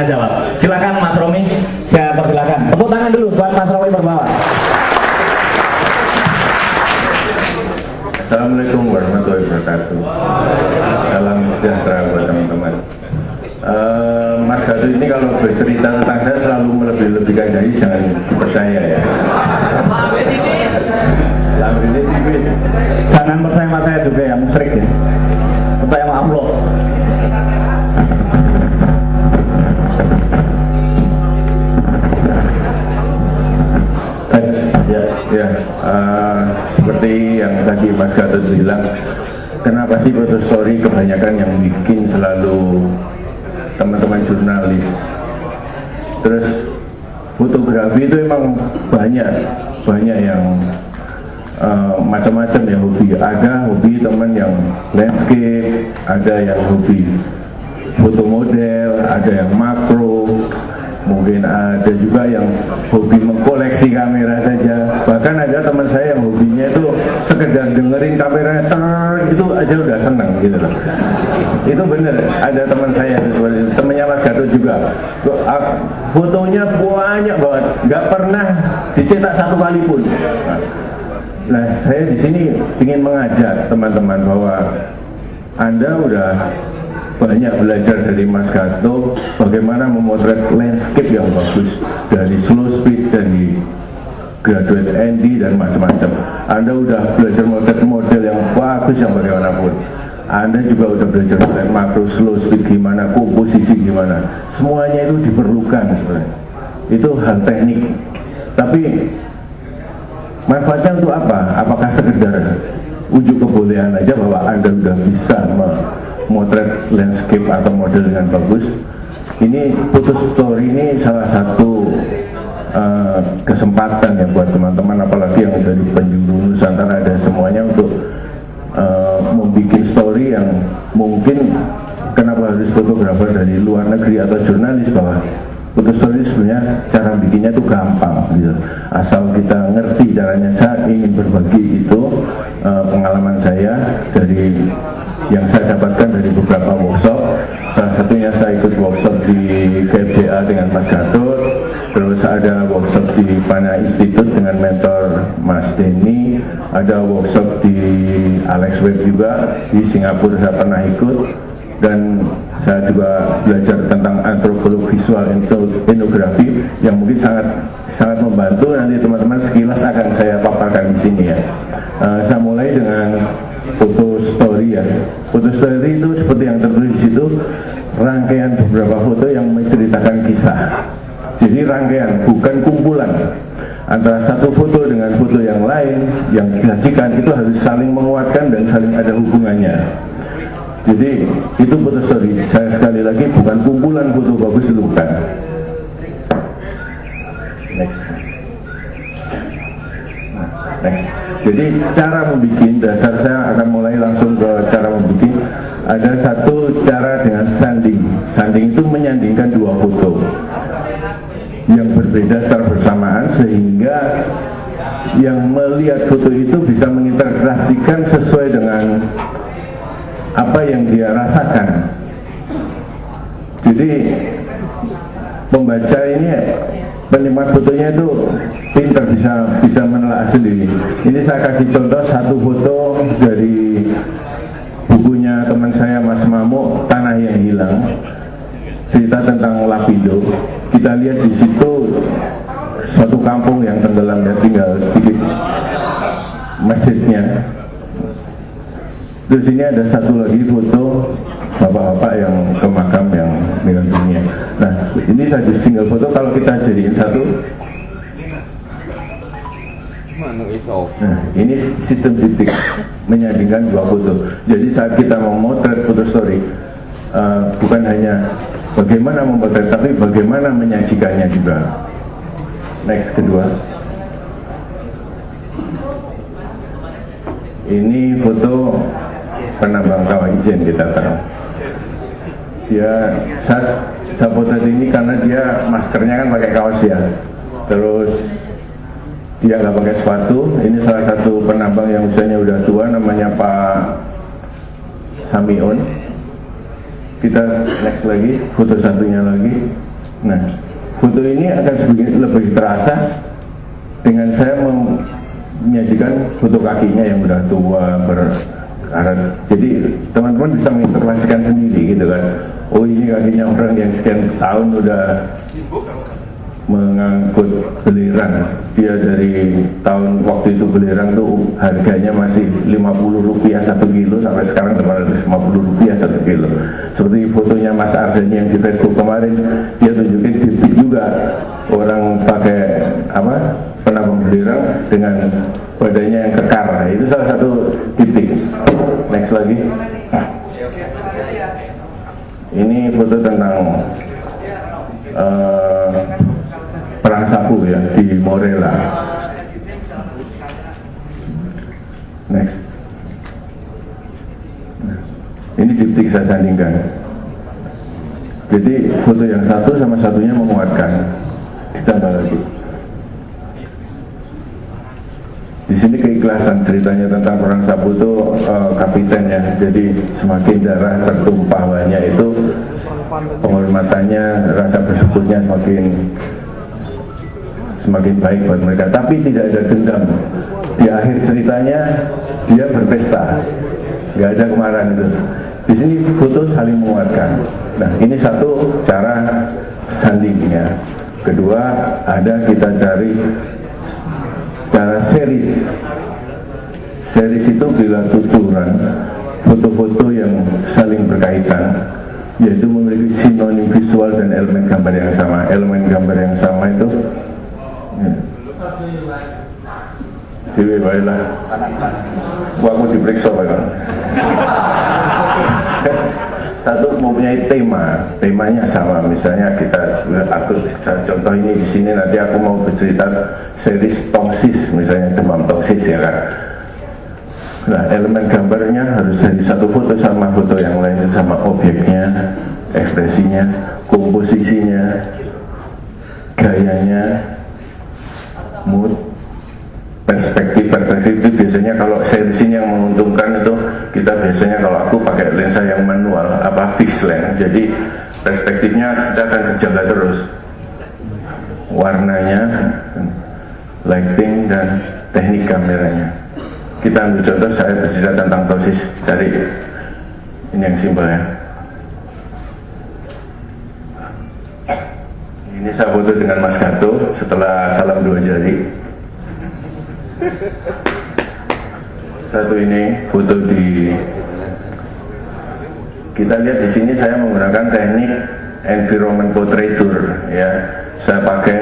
Jawab. Silakan Mas Romi, saya persilakan. Tepuk tangan dulu buat Mas Romi Perbawa. Assalamualaikum warahmatullahi wabarakatuh. Salam sejahtera buat teman-teman. Mas Gatot ini kalau bercerita tentang saya selalu melebih-lebihkan, jadi jangan percaya ya. Jangan percaya sama saya juga ya, musyrik ya. Percaya sama Allah. Seperti yang tadi Mas Gatot bilang, kenapa sih foto story kebanyakan yang bikin selalu teman-teman jurnalis. Terus fotografi itu emang banyak yang macam-macam ya hobi. Ada hobi teman yang landscape, ada yang hobi foto model, ada yang makro, mungkin ada juga yang hobi mengkoleksi kamera saja. Bahkan ada teman saya yang hobinya itu sekedar dengerin kamera itu aja udah senang gitu loh. Itu bener, ada teman saya temannya Mas Gatot juga, fotonya banyak banget, nggak pernah dicetak satu kali pun. Nah, saya di sini ingin mengajak teman-teman bahwa Anda udah banyak belajar dari Mas Gatot bagaimana memotret landscape yang bagus, dari slow speed, dari graduate ND dan macam-macam. Anda udah belajar motret model yang bagus yang bagaimanapun. Anda juga udah belajar motret makro, slow speed gimana, komposisi gimana. Semuanya itu diperlukan sebenarnya. Itu hal teknik. Tapi manfaatnya untuk apa? Apakah sekedar ujuk kebolehan aja bahwa Anda udah bisa motret landscape atau model dengan bagus? Ini foto story ini salah satu kesempatan ya buat teman-teman, apalagi yang dari penjuru Nusantara ada semuanya, untuk membuat story yang mungkin kenapa harus fotografer dari luar negeri atau jurnalis, bahwa foto story sebenarnya cara bikinnya itu gampang gitu. Asal kita ngerti caranya. Saya ingin berbagi itu pengalaman saya dari yang saya dapatkan dari beberapa workshop. Salah satunya saya ikut workshop di KFJA dengan Mas Gatot, terus ada workshop di Pana Institute dengan mentor Mas Denny, ada workshop di Alex Web juga di Singapura saya pernah ikut, dan saya juga belajar tentang antropologi visual etnografi yang mungkin sangat membantu. Nanti teman-teman sekilas akan saya paparkan di sini ya. Saya mulai dengan foto story ya. Foto story itu seperti yang tertulis di situ, rangkaian beberapa foto yang menceritakan kisah. Jadi rangkaian, bukan kumpulan. Antara satu foto dengan foto yang lain yang disajikan itu harus saling menguatkan dan saling ada hubungannya. Jadi itu foto story. Saya sekali lagi bukan kumpulan foto bagus, itu bukan. Next. Jadi cara membuat, dasar saya akan mulai langsung ke cara membuat. Ada satu cara dengan sanding. Sanding itu menyandingkan dua foto yang berbeda secara bersamaan, sehingga yang melihat foto itu bisa menginterpretasikan sesuai dengan apa yang dia rasakan. Jadi pembaca ini, penikmat fotonya itu pintar, bisa menelaah sendiri. Ini saya kasih contoh satu foto dari bukunya teman saya Mas Mamo, Tanah yang Hilang, cerita tentang Lapindo. Kita lihat di situ suatu kampung yang tenggelam dan tinggal sedikit masjidnya. Terus ini ada satu lagi foto bapak-bapak yang ke makam yang meninggal dunia. Nah, ini saja single foto. Kalau kita jadiin satu, nah, ini sistem titik menyandingkan dua foto. Jadi saat kita mau motret foto story, bukan hanya bagaimana memotret, tapi bagaimana menyajikannya juga. Next, kedua. Ini foto penambang kawah ijen kita tahu. Saya potret ini karena dia maskernya kan pakai kaos ya. Terus dia nggak pakai sepatu. Ini salah satu penambang yang usianya udah tua, namanya Pak Samion. Kita next lagi, foto satunya lagi. Nah, foto ini akan sedikit lebih terasa dengan saya menyajikan foto kakinya yang udah tua berkarat. Jadi teman-teman bisa menginformasikan sendiri gitu kan. Oh, ini kakinya orang yang sekian tahun udah mengangkut belerang. Dia dari tahun waktu itu belerang tuh harganya masih Rp50 1 kilo sampai sekarang Rp850 1 kilo. Seperti fotonya Mas Ardhani yang di Facebook kemarin, dia tunjukin titik juga orang pakai penambang belerang dengan badannya yang kekar. Nah, itu salah satu titik. Next lagi. Ini foto tentang perang sapu ya di Morella. Next. Ini diptik saya sandingkan. Jadi foto yang satu sama satunya menguatkan. Ditambah lagi. Di sini keikhlasan ceritanya tentang perang sapu itu kapiten ya. Jadi semakin darah tertumpah banyak itu penghormatannya, rasa bersyukurnya semakin baik buat mereka. Tapi tidak ada dendam. Di akhir ceritanya dia berpesta, nggak ada kemarahan itu. Di sini foto saling menguatkan. Nah, ini satu cara sandingnya. Kedua, ada kita cari cara series. Series itu bila tuturan foto-foto yang saling berkaitan, yaitu memiliki sinonim visual dan elemen gambar yang sama. Elemen gambar yang sama itu Dewi baiklah. Aku diperiksa Pak. Satu mempunyai temanya sama. Misalnya contoh ini di sini nanti aku mau bercerita series toksis, misalnya demam toksis ya kan. Nah, elemen gambarnya harus dari satu foto sama foto yang lain, sama objeknya, ekspresinya, komposisinya, gayanya, mood, perspektif itu biasanya kalau series yang menguntungkan itu kita biasanya kalau aku pakai lensa yang manual fixed lens, jadi perspektifnya kita akan terjaga terus, warnanya, lighting dan teknik kameranya. Kita ambil contoh, saya bercerita tentang tosis dari ini yang simpel ya. Ini saya foto dengan Mas Gato setelah salam 2 jari. Satu ini foto kita lihat di sini saya menggunakan teknik environment portraiture ya. Saya pakai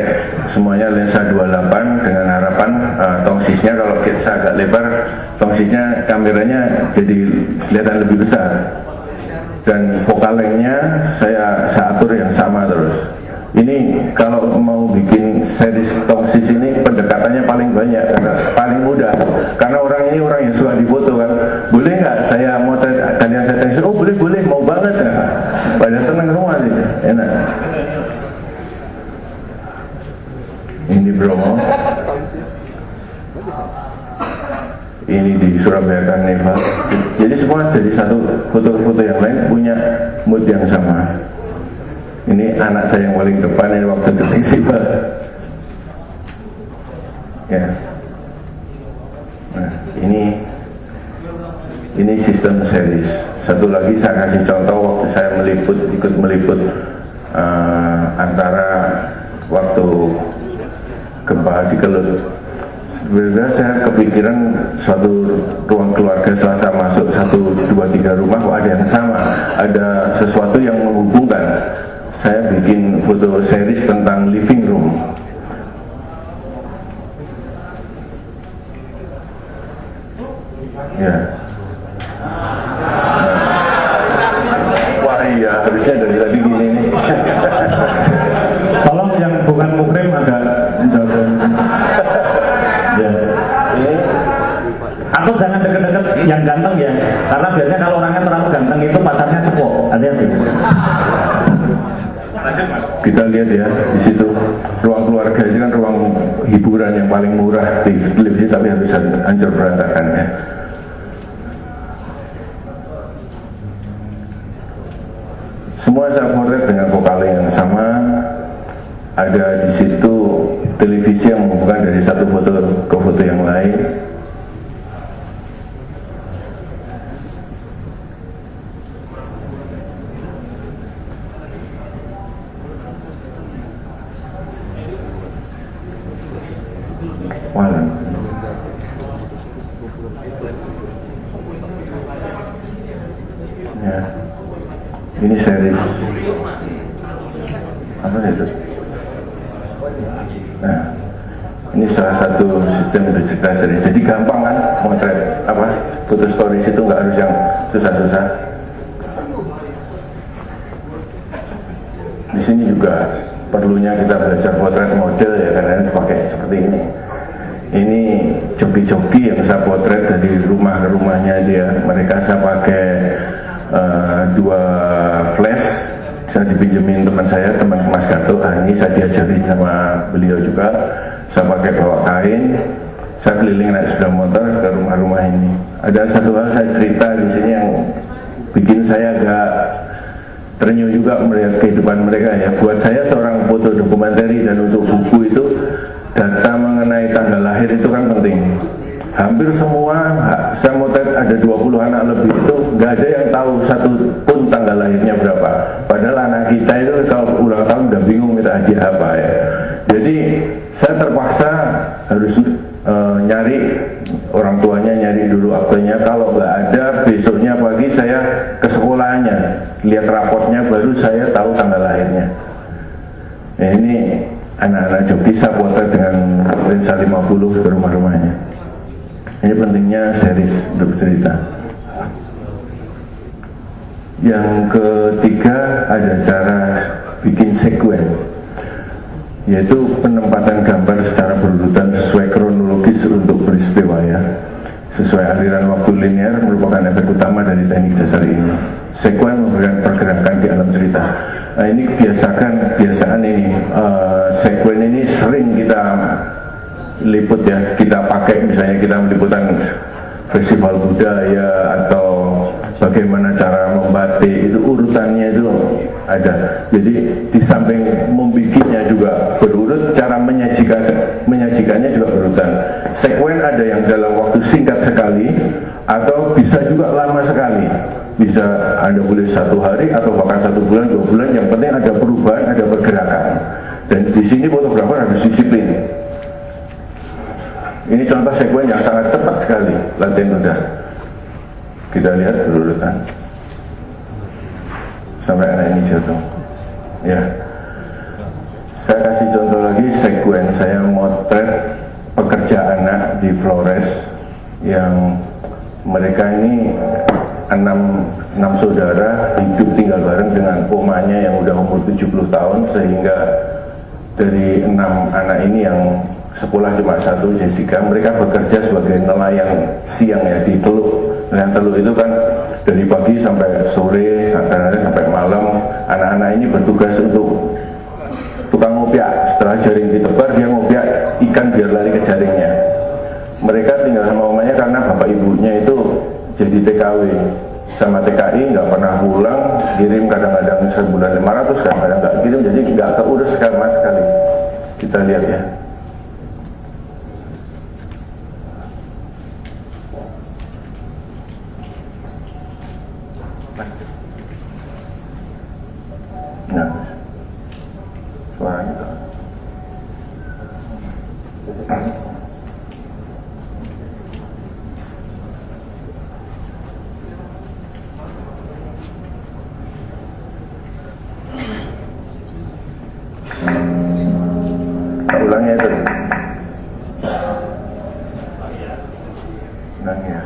semuanya lensa 28 dengan harapan tongsisnya kalau kita agak lebar, tongsisnya kameranya jadi kelihatan lebih besar, dan focal length-nya saya atur yang sama terus. Ini kalau mau bikin series toksis ini pendekatannya paling banyak karena paling mudah, karena orang ini orang yang suka difoto kan. Boleh nggak saya mau kalian saya tanya? Oh boleh mau banget ya. Pada senang semua sih, enak. Ini Bromo. Ini di Surabaya Karnival. Jadi semua dari satu foto-foto yang lain punya mood yang sama. Ini anak saya yang paling depan ini waktu itu festival. Ya. Nah, ini sistem series. Satu lagi saya kasih contoh waktu saya ikut meliput antara waktu gempa di Kelut. Sebenarnya saya kepikiran suatu ruang keluarga setelah saya masuk 1, 2, 3 rumah kok ada yang sama, ada sesuatu yang menghubungkan. Saya bikin foto series tentang living room. Ya. Wah iya, harusnya dari tadi gini nih. Tolong yang bukan mukrim agak menjauh. Ya. Atau jangan deket-deket yang ganteng ya, karena biasanya kalau orangnya terlalu ganteng itu pacarnya cepok. Hati-hati. Kita lihat ya di situ ruang keluarga itu kan ruang hiburan yang paling murah di televisi, tapi harus hancur berantakan ya. Semua saya potret dengan vokal yang sama, ada di situ televisi yang menghubungkan dari satu foto ke foto yang lain. Walau. Ya, ini series apa itu? Nah, ini salah satu sistem untuk cerita series. Jadi gampang kan motret apa foto stories itu, nggak harus yang susah-susah. Di sini juga perlunya kita belajar potret model ya, karena pakai seperti ini. Ini joki-joki yang saya potret dari rumah ke rumahnya dia. Mereka saya pakai 2 flash, saya dipinjemin teman saya, teman Mas Gatot. Ini saya diajarin sama beliau juga. Saya pakai bawa kain, saya keliling naik sepeda motor ke rumah-rumah ini. Ada satu hal saya cerita di sini yang bikin saya agak terenyuh juga melihat kehidupan mereka ya. Buat saya seorang foto dokumenter dan untuk buku itu, data mengenai tanggal lahir itu kan penting. Hampir semua, saya motret ada 20 anak lebih itu, nggak ada yang tahu satu pun tanggal lahirnya berapa. Padahal anak kita itu kalau ulang tahun udah bingung minta hadiah apa ya. Jadi saya terpaksa harus nyari, orang tuanya nyari dulu aktenya. Kalau nggak ada, besoknya pagi saya ke sekolahnya, lihat raportnya, baru saya tahu tanggal lahirnya. Nah, ini anak-anak joki saya potret dengan lensa 50 ke rumah-rumahnya. Ini pentingnya series untuk cerita. Yang ketiga ada cara bikin sekuen, yaitu penempatan gambar secara berurutan sesuai kronologis untuk peristiwa ya. Sesuai aliran waktu linear merupakan efek utama dari teknik dasar ini. Sekuen memberikan pergerakan di alam cerita. Nah, ini kebiasaan ini. Sekuen ini sering kita liput ya, kita pakai misalnya kita meliputan festival budaya atau bagaimana cara membatik, itu urutannya itu ada. Jadi di samping membikinnya juga berurut, cara menyajikannya juga berurutan. Sekuen ada yang dalam waktu singkat sekali atau bisa juga lama sekali. Bisa Anda boleh 1 hari atau bahkan 1 bulan, 2 bulan. Yang penting ada perubahan, ada pergerakan. Dan di sini fotografer harus disiplin. Ini contoh sekuen yang sangat cepat sekali, latihan mudah. Kita lihat berurutan sampai anak ini jatuh. Ya, saya kasih contoh lagi sekuen. Saya motret pekerja anak di Flores yang mereka ini 6 saudara hidup tinggal bareng dengan omanya yang udah umur 70 tahun, sehingga dari 6 anak ini yang sekolah cuma 1, Jessica, mereka bekerja sebagai nelayan siang ya di Teluk. Nelayan Teluk itu kan dari pagi sampai sore, kadang-kadang sampai malam. Anak-anak ini bertugas untuk tukang ngopiak. Setelah jaring ditebar, dia ngopiak ikan biar lari ke jaringnya. Mereka tinggal sama mamanya karena bapak ibunya itu jadi TKW sama TKI, nggak pernah pulang, kirim kadang-kadang sebulan 500, kadang-kadang nggak kirim, jadi nggak keurus sama sekali. Kita lihat ya. Nah, suaranya tuh. Ulangnya itu. Ulangnya.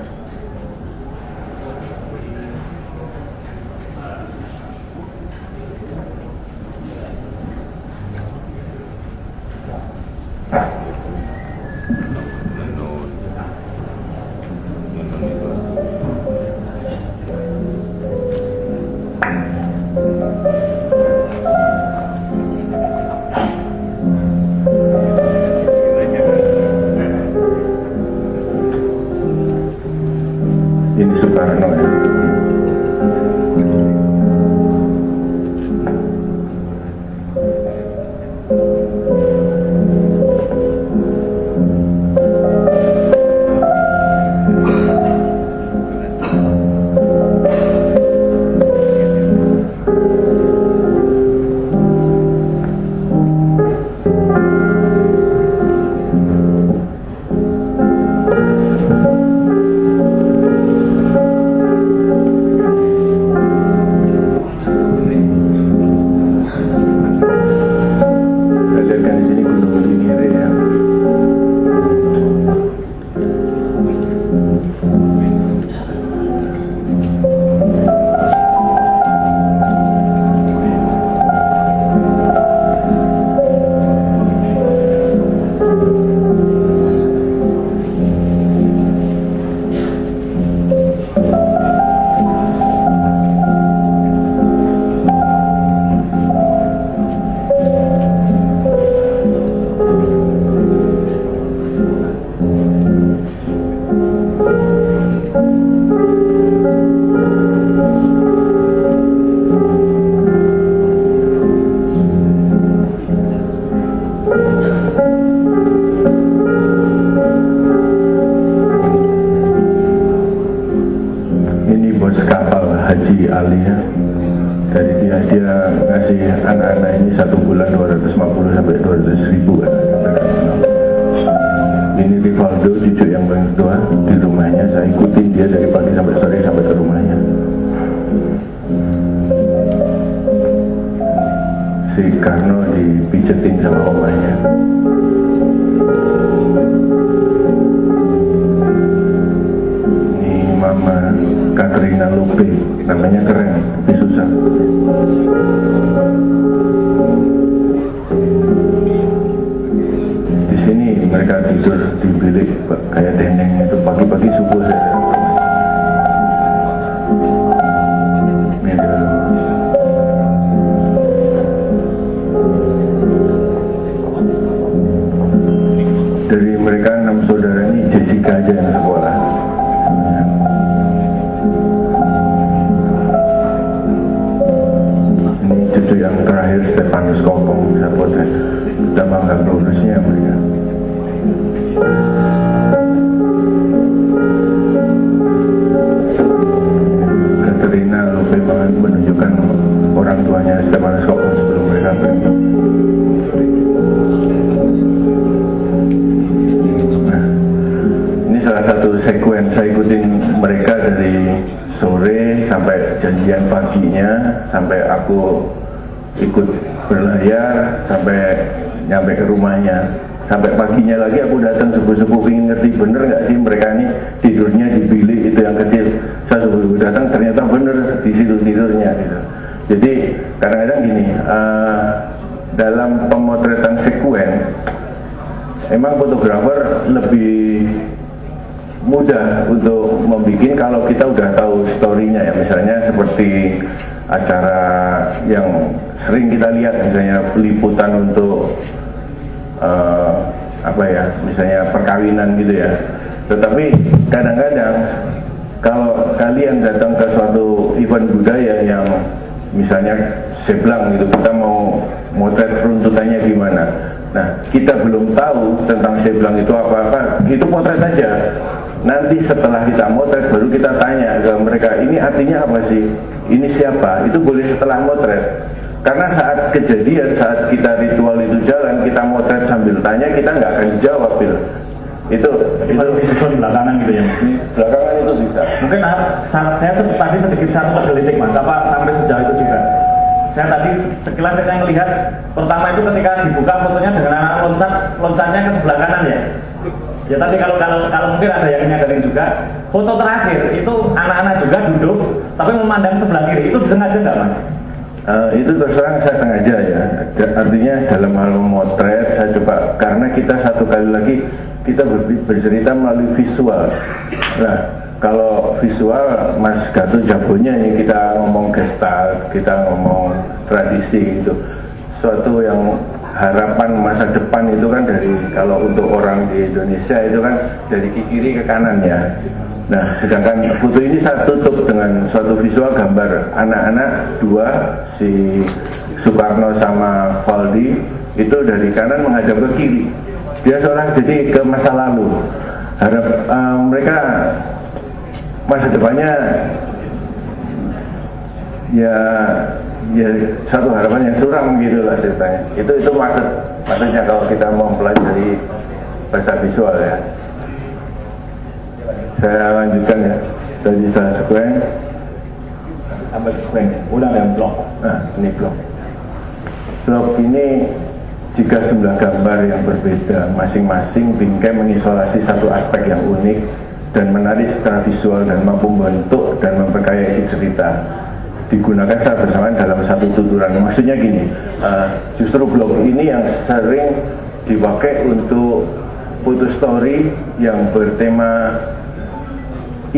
dipijetin sama omanya. Ini Mama Katrina Lupe, namanya keren tapi susah. Di sini mereka tidur di bilik kayak dendeng itu, pagi-pagi subuh saya. Dari mereka 6 saudara ini Jessica aja yang sekolah. Ini cucu yang terakhir Stefanus Kopong, saya potret. Kita bangga lurusnya mereka. Katrina lupa banget menunjukkan orang tuanya Stefanus Kopong sebelum mereka pergi. Salah satu sekuen saya ikutin mereka dari sore sampai janjian paginya, sampai aku ikut berlayar sampai nyampe ke rumahnya, sampai paginya lagi aku datang subuh-subuh ingin ngerti bener nggak sih mereka ini tidurnya di bilik itu yang kecil. Saya subuh-subuh datang ternyata bener di situ tidurnya gitu. Jadi kadang-kadang gini, dalam pemotretan sekuen emang fotografer lebih mudah untuk membuat kalau kita udah tahu story-nya ya, misalnya seperti acara yang sering kita lihat misalnya peliputan untuk misalnya perkawinan gitu ya. Tetapi kadang-kadang kalau kalian datang ke suatu event budaya yang misalnya seblang gitu, kita mau motret runtutannya gimana. Nah, kita belum tahu tentang seblang itu apa-apa, itu potret aja. Nanti setelah kita motret baru kita tanya ke mereka, ini artinya apa sih? Ini siapa? Itu boleh setelah motret. Karena saat kejadian, saat kita ritual itu jalan, kita motret sambil tanya, kita nggak akan dijawab, Bil. Itu disusun belakangan gitu ya. Belakangan itu bisa. Mungkin saya tadi sedikit satu tergelitik Mas, apa sampai sejauh itu juga. Saya tadi sekilas saya melihat pertama itu ketika dibuka fotonya dengan anak loncatnya ke sebelah kanan ya. Ya tadi kalau mungkin ada yang nyadarin juga, foto terakhir itu anak-anak juga duduk tapi memandang sebelah kiri, itu disengaja nggak Mas? Itu terus terang saya sengaja ya. Artinya dalam hal memotret saya coba, karena kita satu kali lagi kita bercerita melalui visual. Nah, kalau visual Mas Gatot jagonya ini, kita ngomong gestalt, kita ngomong tradisi gitu. Suatu yang harapan masa depan itu kan dari, kalau untuk orang di Indonesia itu kan dari kiri ke kanan ya. Nah, sedangkan foto ini saya tutup dengan suatu visual gambar anak-anak dua, si Soekarno sama Valdi itu dari kanan menghadap ke kiri. Dia seorang jadi ke masa lalu. Harap mereka masa depannya ya satu harapan yang suram gitu lah ceritanya. Itu maksudnya kalau kita mau mempelajari bahasa visual ya. Saya lanjutkan ya dari saya sekuen sampai sekuen udah ada blok. Nah, ini blok ini jika jumlah gambar yang berbeda, masing-masing bingkai mengisolasi satu aspek yang unik dan menarik secara visual dan mampu membentuk dan memperkaya isi cerita, digunakan secara bersamaan dalam satu tuturan. Maksudnya gini, justru blog ini yang sering dipakai untuk foto story yang bertema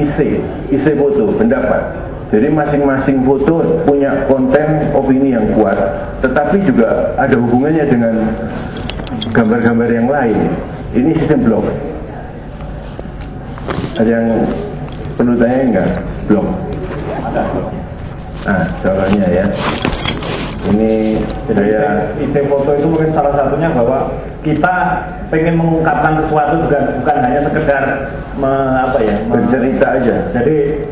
isi foto, pendapat. Jadi masing-masing foto punya konten opini yang kuat, tetapi juga ada hubungannya dengan gambar-gambar yang lain. Ini sistem blog. Ada yang perlu tanya enggak? Blog. Ada. Nah, contohnya ya. Ini saya isi foto itu mungkin salah satunya bahwa kita pengen mengungkapkan sesuatu bukan hanya sekedar bercerita aja. Jadi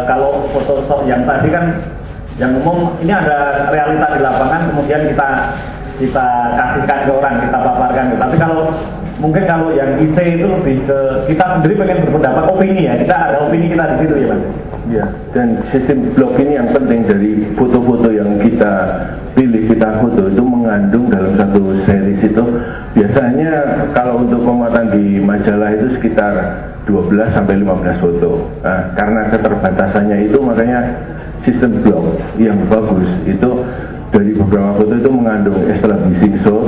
kalau foto yang tadi kan yang umum ini ada realita di lapangan, kemudian kita kasihkan ke orang, kita paparkan. Tapi kalau mungkin kalau yang IC itu lebih ke kita sendiri pengen berpendapat opini ya, kita ada opini kita di situ ya Mas. Ya, dan sistem blog ini yang penting dari foto-foto yang kita pilih, kita foto itu mengandung dalam satu series itu biasanya kalau untuk pemuatan di majalah itu sekitar 12 sampai 15 foto. Nah, karena keterbatasannya itu makanya sistem blog yang bagus itu dari beberapa foto itu mengandung establishing shot,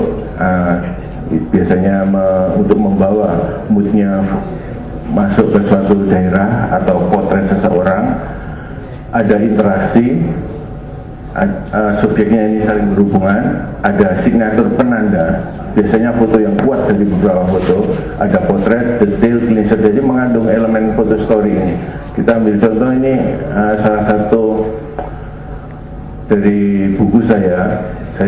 biasanya untuk membawa moodnya masuk ke suatu daerah atau potret seseorang, ada interaksi, subjeknya ini saling berhubungan, ada signatur penanda, biasanya foto yang kuat dari beberapa foto, ada potret, detail, cleanshot, jadi mengandung elemen foto story ini. Kita ambil contoh ini salah satu dari buku saya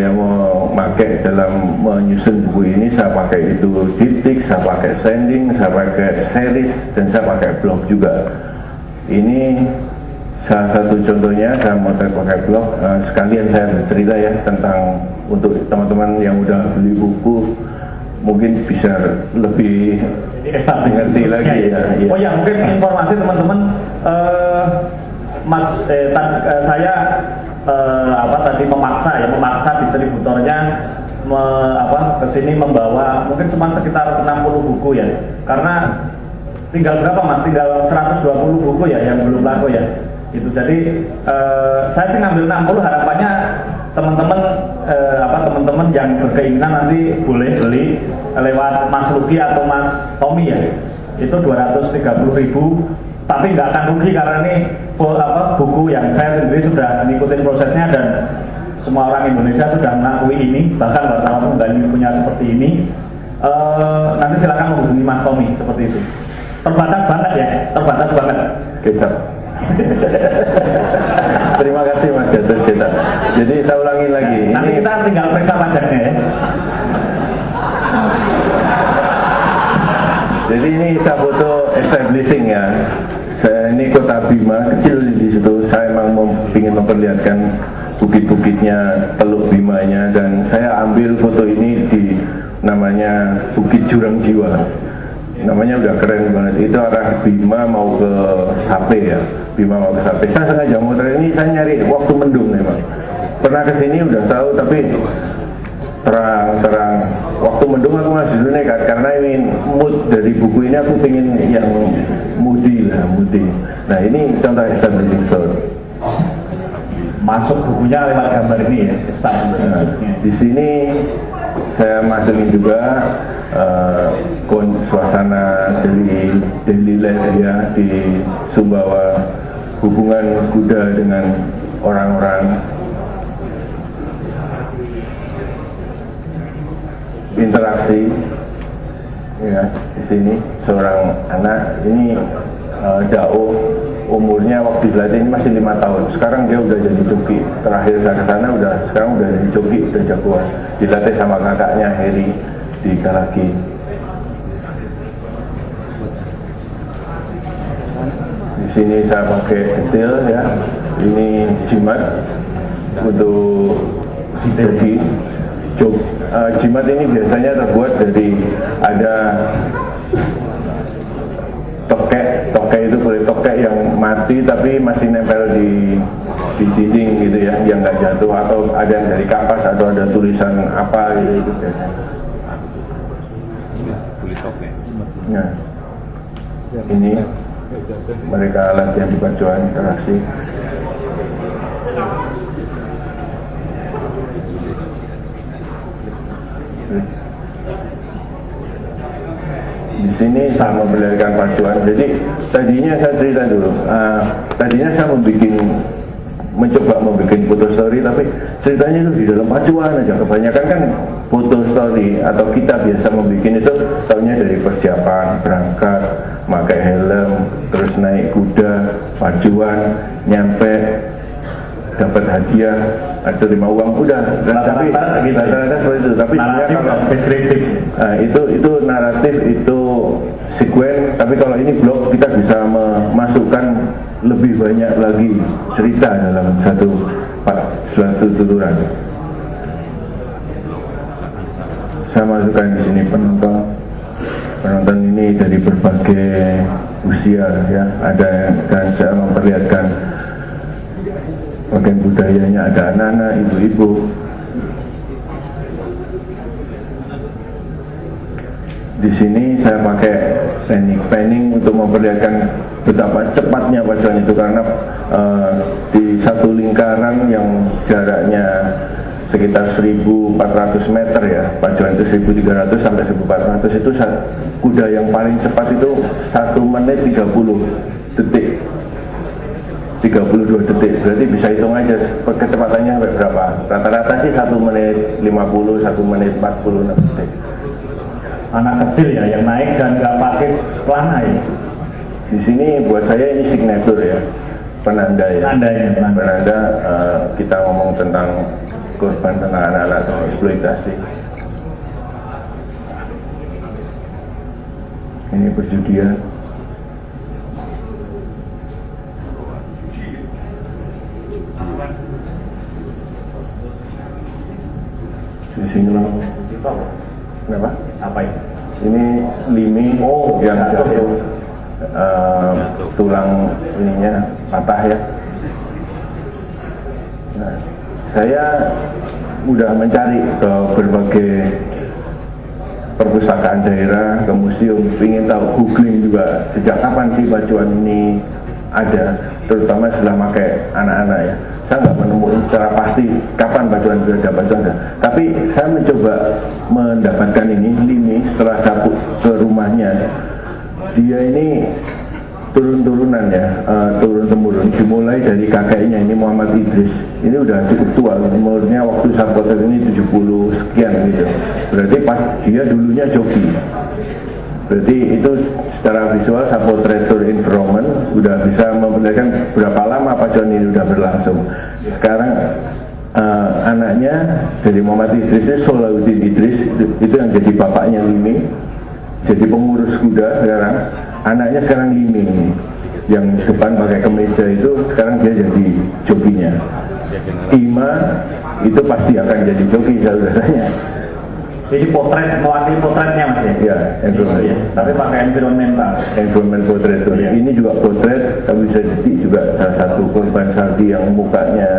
mau pakai dalam menyusun buku ini, saya pakai itu diptyk, saya pakai sending, saya pakai series, dan saya pakai blog juga. Ini salah satu contohnya, saya mau pakai blog, sekalian saya bercerita ya tentang, untuk teman-teman yang udah beli buku mungkin bisa lebih mengerti lagi ya. Oh ya, mungkin informasi teman-teman, saya tadi memaksa distributornya kesini membawa mungkin cuma sekitar 60 buku ya, karena tinggal berapa Mas? Tinggal 120 buku ya yang belum laku ya. Itu jadi saya sih ngambil 60, harapannya teman-teman yang berkeinginan nanti boleh beli lewat Mas Luki atau Mas Tommy ya. Itu 230.000. Tapi nggak akan rugi karena ini buku yang saya sendiri sudah ngikutin prosesnya dan semua orang Indonesia sudah mengakui ini, bahkan wartawan Unggali punya seperti ini. Nanti silakan menghubungi Mas Tommy seperti itu. Terbatas banget ya, terbatas banget. Kita. Terima kasih Mas Gatot kita. Jadi saya ulangi lagi. Nanti kita tinggal periksa pajaknya ya. Jadi ini saya foto establishing ya. Saya ini kota Bima kecil di situ. Saya memang ingin memperlihatkan bukit-bukitnya, Teluk Bimanya, dan saya ambil foto ini di namanya Bukit Jurang Jiwa. Namanya udah keren banget. Itu arah Bima mau ke Sape ya. Bima mau ke Sape. Saya sengaja muter ini, saya nyari waktu mendung memang. Pernah kesini udah tahu, tapi terang waktu mendung aku masih dulu nekat karena ini mood dari buku ini aku pengen yang moody. Nah ini contoh establishing shot. Masuk bukunya lewat gambar ini ya. Nah, di sini saya masukin juga suasana dari daily life ya di Sumbawa, hubungan kuda dengan orang-orang, interaksi ya. Di sini seorang anak ini Dao, umurnya waktu dilatih ini masih 5 tahun. Sekarang dia udah jadi joki. Terakhir saya ke sana sekarang udah jadi joki, udah jagoan. Dilatih sama kakaknya Heri di Galaki. Di sini saya pakai detail ya. Ini jimat untuk joki. Jimat ini biasanya terbuat dari ada tokek itu kulit tokek yang mati tapi masih nempel di dinding gitu ya, yang nggak jatuh, atau ada yang dari kapas atau ada tulisan apa gitu biasanya. Nah, ini mereka latihan di pacuan interaksi. Di sini saya memperlihatkan pacuan. Jadi tadinya saya cerita dulu. Tadinya saya mencoba membuat foto story, tapi ceritanya itu di dalam pacuan aja. Kebanyakan kan foto story atau kita biasa membuat itu tahunya dari persiapan, berangkat, pakai helm, terus naik kuda, pacuan, nyampe, dapat hadiah, atau terima uang, udah. Tapi rata-rata seperti itu. Tapi naratif kalau deskriptif, itu naratif, itu sekuen. Tapi kalau ini blog, kita bisa memasukkan lebih banyak lagi cerita dalam satu tuturan. Saya masukkan di sini penonton. penonton ini dari berbagai usia ya, ada, dan saya memperlihatkan bagian budayanya, ada anak-anak, ibu-ibu. Di sini saya pakai panning untuk memperlihatkan betapa cepatnya pacuan itu, karena di satu lingkaran yang jaraknya sekitar 1.400 meter ya, pacuan itu 1.300 sampai 1.400, itu kuda yang paling cepat itu 1 menit 30 detik, 32 detik, berarti bisa hitung aja kecepatannya berapa. Rata-rata sih 1 menit 50, 1 menit 46 detik. Anak kecil ya yang naik dan nggak pakai pelana ya. Di sini buat saya ini signature ya, penanda ya. Penanda kita ngomong tentang korban, tentang anak-anak atau eksploitasi. Ini perjudian. Di sini kenapa? Apa itu? Ini limi yang jatuh, tulang ininya patah ya. Nah, saya udah mencari ke berbagai perpustakaan daerah, ke museum, ingin tahu, googling juga sejak kapan sih pacuan ini ada, terutama setelah pakai anak-anak ya. Saya nggak menemukan secara pasti kapan pacuan itu ada, tapi saya mencoba mendapatkan ini setelah saya ke rumahnya. Dia ini turun-turunan ya, turun-temurun, dimulai dari kakeknya ini Muhammad Idris. Ini udah cukup tua, umurnya waktu saya potret ini 70 sekian gitu. Berarti pas dia dulunya joki. Berarti itu secara visual saya potret tour environment udah bisa memperlihatkan berapa lama pacuan ini udah berlangsung. Sekarang anaknya dari Muhammad Idris itu Solahuddin Idris, itu yang jadi bapaknya Limi, jadi pengurus kuda sekarang. Anaknya sekarang Limi, yang depan pakai kemeja itu sekarang dia jadi jokinya. Ima itu pasti akan jadi joki saudaranya. Jadi potret, mewakili potretnya mas ya? Ya, environment. Tapi pakai environment potret. Ya. Ini juga potret, tapi bisa jadi juga salah satu korban saldi yang mukanya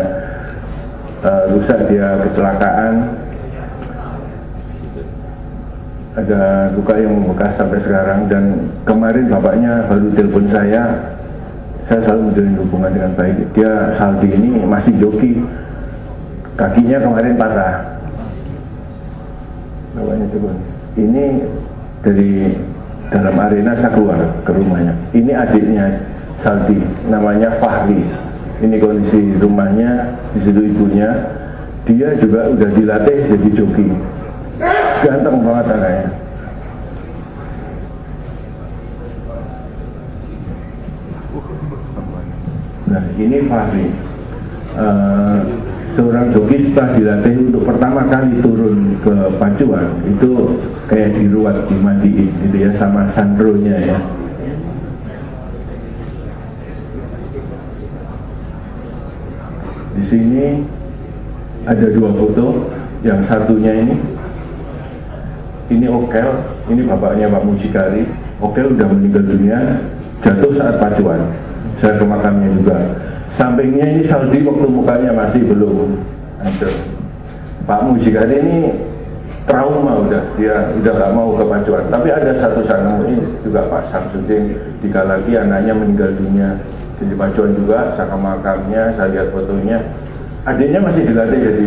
rusak, dia kecelakaan. Ada luka yang membekas sampai sekarang, dan kemarin bapaknya baru telepon saya selalu menjalin hubungan dengan baik. Dia saldi ini masih joki, kakinya kemarin patah. Bapaknya coba, ini dari dalam arena saya keluar ke rumahnya. Ini adiknya saldi, namanya Fahri. Ini kondisi rumahnya, di situ ibunya. Dia juga udah dilatih jadi joki. Ganteng banget anaknya. Nah ini Fahri, seorang joki setelah dilatih untuk pertama kali turun ke pacuan itu kayak diruat, dimandiin gitu ya sama sandronya ya. Di sini ada 2 foto, yang satunya ini Okel, ini bapaknya Pak Mucikari. Okel udah meninggal dunia, jatuh saat pacuan. Saya ke makamnya juga. Sampingnya ini saldi waktu mukanya masih belum hancur. Pak Mucikari ini trauma dia udah gak mau ke pacuan. Tapi ada satu sana ini juga Pak Samsudin, dikala lagi anaknya meninggal dunia jadi pacuan juga. Saya ke makamnya, saya lihat fotonya, adiknya masih dilatih jadi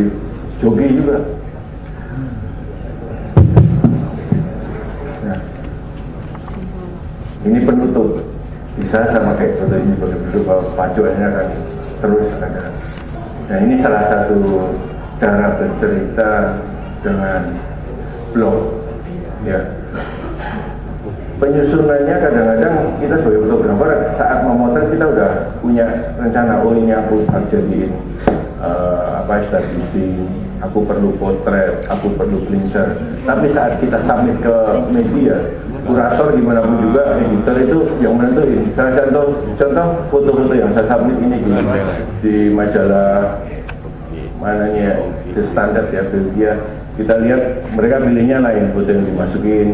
joki juga. Ini penutup, bisa saya pakai foto ini sebagai penutup bahwa pacuannya akan terus ada. Nah ini salah satu cara bercerita dengan blog ya. Penyusunannya kadang-kadang kita sebagai fotografer saat memotret kita udah punya rencana, oh ini aku akan jadiin establishing, aku perlu potret, aku perlu cleanser. Tapi saat kita submit ke media, kurator gimana pun juga, editor itu yang menentuin. Salah contoh foto-foto yang saya submit ini di majalah mananya The Standard ya, Belgia. Kita lihat mereka pilihnya lain, foto yang dimasukin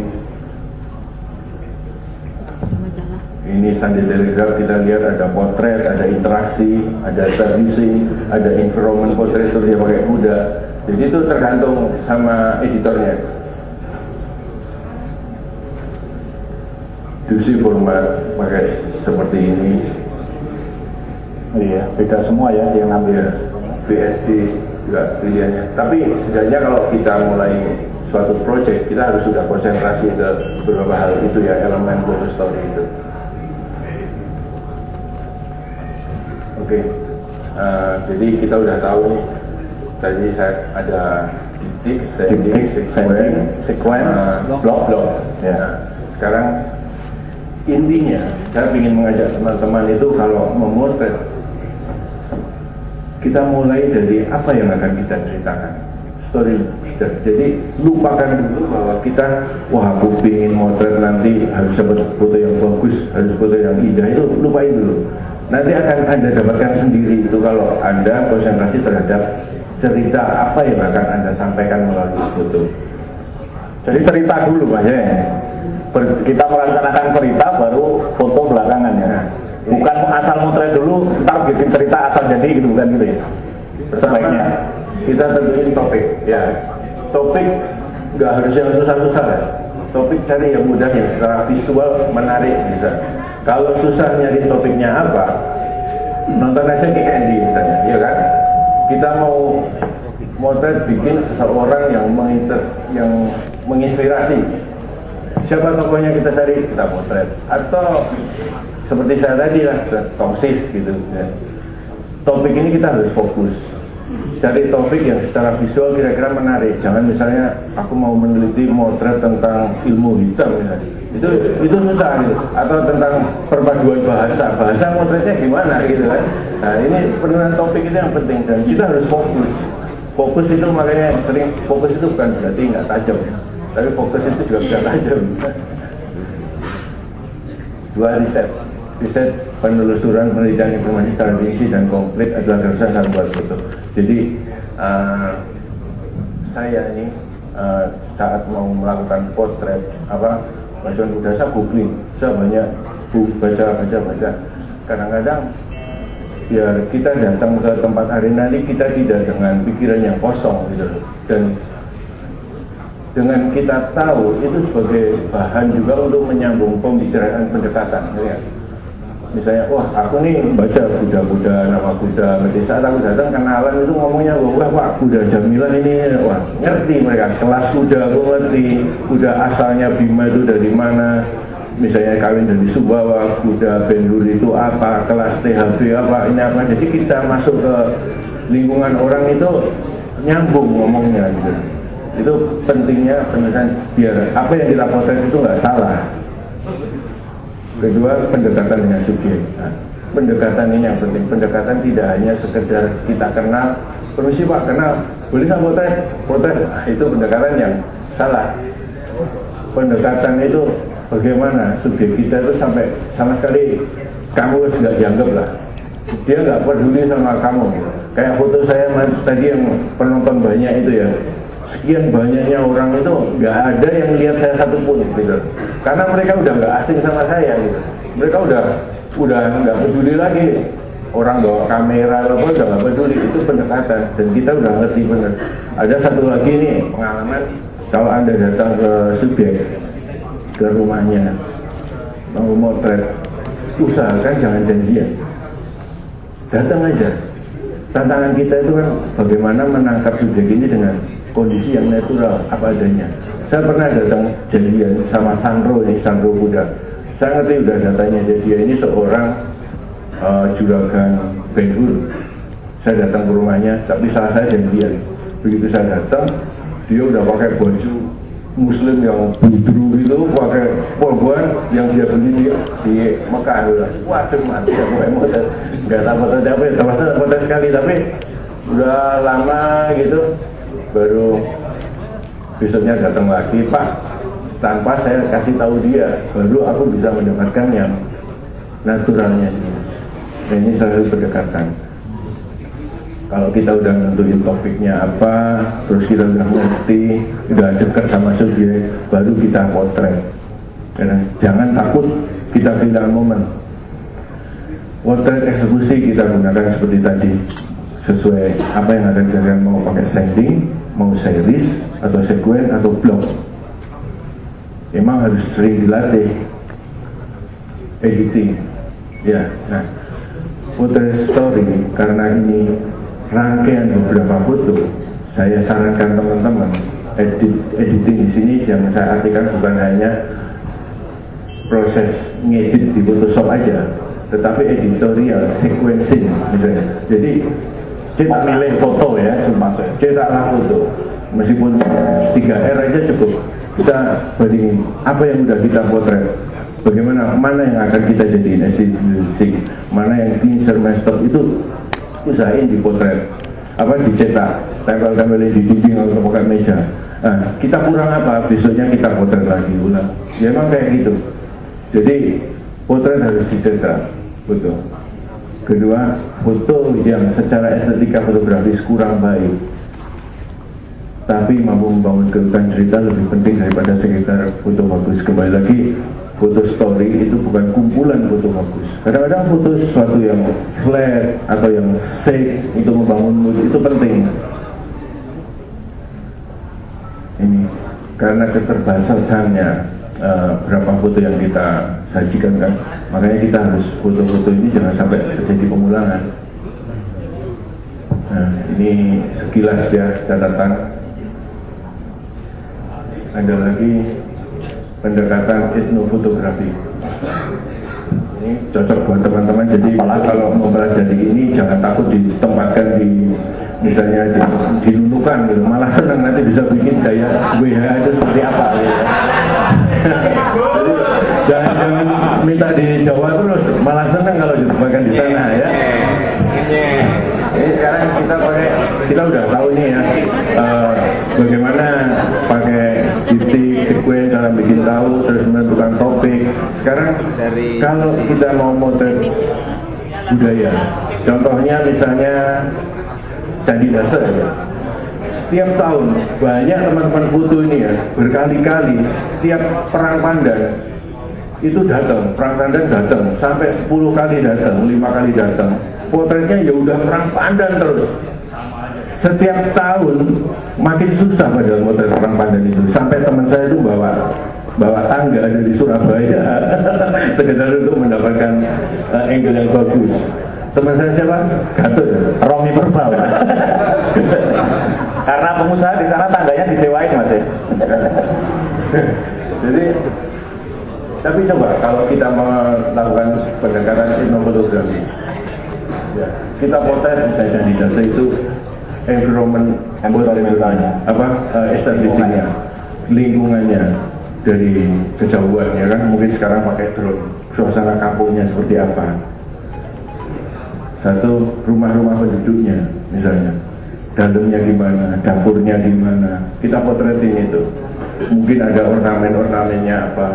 ini Sunday Telegraph, kita lihat ada potret, ada interaksi, ada servicing, ada environment potret itu dia pakai kuda. Jadi itu tergantung sama editornya. Dusi format pakai seperti ini. Iya, beda semua ya yang ambil. Ya, BSD juga pilihannya. Tapi sebenarnya kalau kita mulai suatu project, kita harus sudah konsentrasi ke beberapa hal itu ya, elemen foto story itu. Oke, jadi kita udah tahu nih. Tadi saya ada titik, sending, sequence, blok. Ya. Sekarang intinya, saya ingin mengajak teman-teman itu kalau memotret, kita mulai dari apa yang akan kita ceritakan, story. Jadi lupakan dulu bahwa kita, wah aku ingin motret nanti harus dapat foto yang bagus, harus foto yang indah, itu lupain dulu. Nanti akan Anda dapatkan sendiri itu kalau Anda konsentrasi terhadap cerita apa yang akan Anda sampaikan melalui foto. Jadi cerita dulu Pak ya. Kita merencanakan cerita baru foto belakangan ya. Bukan asal motret dulu, ntar bikin cerita asal jadi gitu, bukan gitu ya. Sebaiknya kita tentuin topik ya. Topik nggak harus yang susah-susah ya. Topik cari yang mudah yang secara visual menarik bisa. Kalau susah nyari topiknya apa, nonton aja Kick Andy misalnya, ya kan? Kita mau motret bikin seseorang yang menginspirasi. Siapa tokohnya kita cari, kita motret. Atau seperti saya tadi lah, toksis gitu. Ya. Topik ini kita harus fokus. Cari topik yang secara visual kira-kira menarik. Jangan misalnya aku mau meneliti motret tentang ilmu hitam misalnya. Itu susah gitu. Atau tentang perpaduan bahasa motretnya gimana gitu kan. Nah ini penentuan topik itu yang penting dan kita harus fokus. Fokus itu makanya sering fokus itu bukan berarti nggak tajam, tapi fokus itu juga bisa tajam. Dua riset penelusuran penelitian informasi secara rinci dan komplit adalah dasar saya buat foto. Jadi saya ini saat mau melakukan potret bacaan udah saya googling, saya banyak baca. Kadang-kadang biar kita datang ke tempat arena ini kita tidak dengan pikiran yang kosong gitu, dan dengan kita tahu itu sebagai bahan juga untuk menyambung pembicaraan pendekatan ya. Misalnya, wah aku nih baca kuda-kuda, nama kuda, nanti saat aku datang kenalan itu ngomongnya, wah Pak kuda Jamilan ini, wah ngerti mereka, kelas kuda aku ngerti, kuda asalnya Bima itu dari mana, misalnya kawin dari Sumbawa, kuda Bendur itu apa, kelas THB apa, ini apa, jadi kita masuk ke lingkungan orang itu nyambung ngomongnya gitu. Itu pentingnya penelitian biar apa yang kita potret itu nggak salah. Kedua, pendekatan dengan subjek. Nah, pendekatan ini yang penting. Pendekatan tidak hanya sekedar kita kenal, permisi Pak kenal, boleh nggak potret? Nah, itu pendekatan yang salah. Pendekatan itu bagaimana subjek kita itu sampai sama sekali kamu nggak dianggap lah. Dia nggak peduli sama kamu. Kayak foto saya tadi yang penonton banyak itu ya. Sekian banyaknya orang itu nggak ada yang lihat saya satupun gitu. Karena mereka udah nggak asing sama saya gitu. Mereka udah nggak peduli lagi. Orang bawa kamera apa udah nggak peduli, itu pendekatan dan kita udah ngerti bener. Ada satu lagi nih pengalaman, kalau Anda datang ke subjek, ke rumahnya mau motret, usahakan jangan janjian, datang aja. Tantangan kita itu kan bagaimana menangkap subjek ini dengan kondisi yang natural apa adanya. Saya pernah datang janjian sama Sandro Kuda. Saya ngerti udah datanya, dia ini seorang juragan Ben-Hur. Saya datang ke rumahnya, tapi salah saya janjian. Begitu saya datang, dia udah pakai baju Muslim yang budru itu, pakai polban yang dia beli di Mekah. Waduh mati, aku emang nggak dapat sekali, tapi udah lama gitu. Baru besoknya datang lagi, Pak, tanpa saya kasih tahu dia, baru aku bisa mendapatkan yang naturalnya. Dan ini salah satu pendekatan. Kalau kita udah nentuin topiknya apa, terus kita udah ngerti, udah dekat sama subjek, baru kita potret. Jangan takut kita kehilangan momen. Potret eksekusi kita gunakan seperti tadi, sesuai apa yang ada di dalam, mau pakai setting, mau series atau sekuen atau blok. Memang harus sering dilatih editing. Ya, nah, potret story karena ini rangkaian beberapa foto, saya sarankan teman-teman editing di sini yang saya artikan bukan hanya proses ngedit di Photoshop aja, tetapi editorial, sequencing misalnya. Jadi kita milih foto ya, cetaklah foto, meskipun 3R aja cukup. Kita bandingin apa yang udah kita potret, bagaimana, mana yang akan kita jadiin editing, mana yang cleanser, master, itu usahain dipotret, apa dicetak, tempel-tempelin di dinding atau pakai meja. Nah, kita kurang apa, besoknya kita potret lagi ulang. Ya emang kayak gitu. Jadi potret harus dicetak, betul. Kedua, foto yang secara estetika fotografis kurang baik, tapi mampu membangun keutuhan cerita lebih penting daripada sekedar foto bagus. Kembali lagi, foto story itu bukan kumpulan foto bagus. Kadang-kadang foto sesuatu yang flat atau yang shake untuk membangun mood itu penting. Ini karena keterbatasannya berapa foto yang kita sajikan kan, makanya kita harus foto-foto ini jangan sampai terjadi pengulangan. Nah, ini sekilas ya catatan. Ada lagi pendekatan etnofotografi. Ini cocok buat teman-teman. Jadi kalau mau mempelajari ini jangan takut ditempatkan di misalnya dinunukan gitu. Malah senang nanti bisa bikin gaya WH itu seperti apa gitu. Jadi jangan minta di Jawa terus, malah senang kalau ditempatkan di sana ya. Ini sekarang kita udah tahu nih ya bagaimana pakai titik, sekuen, cara bikin tahu, terus menentukan topik. Sekarang kalau kita mau motret budaya, contohnya misalnya Candi Dasar ya. Setiap tahun banyak teman-teman foto ini ya, berkali-kali tiap perang Pandan itu datang, perang Pandan datang, sampai 10 kali datang, 5 kali datang. Potretnya ya udah perang Pandan terus. Setiap tahun makin susah padahal motret perang Pandan itu. Sampai teman saya itu bawa tangga dari Surabaya sekedar untuk mendapatkan angle yang bagus. Teman saya siapa? Gatot, Romi Perbal. Karena pengusaha di sana tangganya disewain mas ya. Jadi, tapi coba kalau kita melakukan pendekatan etnofotografi, ya, kita potret misalnya di data itu environment, establishingnya, lingkungannya dari kejauhan ya kan, mungkin sekarang pakai drone, suasana kampungnya seperti apa. Satu, rumah-rumah penduduknya misalnya, dalamnya gimana, dapurnya gimana, kita potretin itu. Mungkin ada ornamen-ornamennya apa.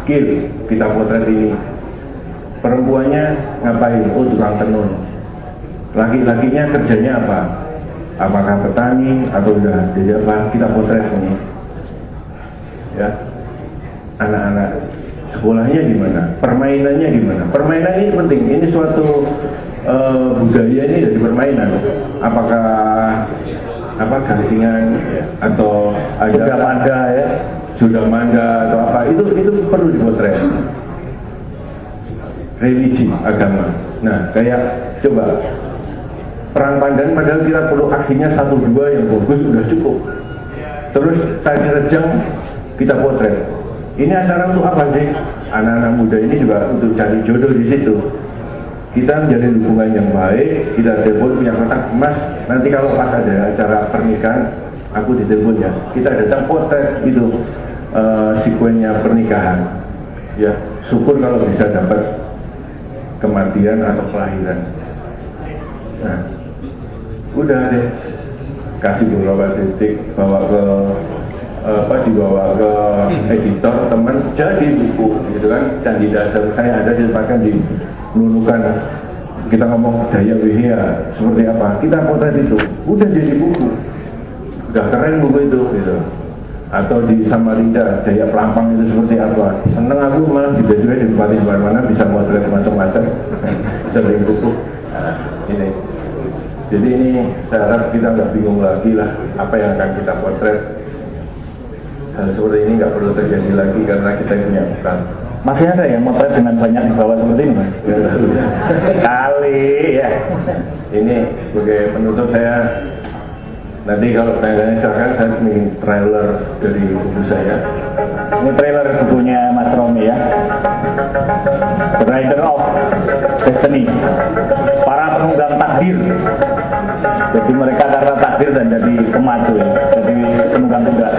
Skill, kita potret ini. Perempuannya ngapain? Oh, tukang tenun. Laki-lakinya kerjanya apa? Apakah petani atau udah jadi apa? Kita potret ini. Ya, anak-anak sekolahnya gimana, permainannya gimana. Permainan ini penting, ini suatu budaya ini dari permainan. Apakah gasingan atau ada sudah manda ya, sudah manda atau apa, itu perlu dipotret. Religi, agama. Nah, kayak coba perang Pandan, padahal kita perlu aksinya 1-2 yang bagus udah cukup. Terus tadi rejang kita potret. Ini acara untuk apa sih? Anak-anak muda ini juga untuk cari jodoh di situ. Kita menjalin hubungan yang baik, kita telepon punya kontak, Mas, nanti kalau pas ada acara pernikahan, aku ditelepon ya. Kita datang potret itu sekuennya pernikahan. Ya, syukur kalau bisa dapat kematian atau kelahiran. Nah, udah deh, kasih beberapa titik, bawa ke dibawa ke editor, teman, jadi buku gitu kan. Candi Dasar saya ada ditempatkan di Nunukan, kita ngomong daya wihya seperti apa, kita potret itu, udah jadi buku, udah keren buku itu gitu. atau di Samarinda, Jaya Pelampang itu seperti apa. Seneng aku malah di Bupati mana bisa motret macam-macam, bisa bikin buku. Ini. Jadi ini saya harap kita nggak bingung lagi lah apa yang akan kita potret. Hal seperti ini nggak perlu terjadi lagi karena kita punya peran. Masih ada yang motret dengan banyak di bawah seperti ini, Mas? Kali ya. Ini sebagai penutup saya. Nanti kalau tanya silakan saya bikin trailer dari buku saya. Ini trailer bukunya Mas Romi ya. The Rider of Destiny. Para penunggang takdir. Jadi mereka karena takdir dan jadi pemacu ya. Jadi penunggang tugas.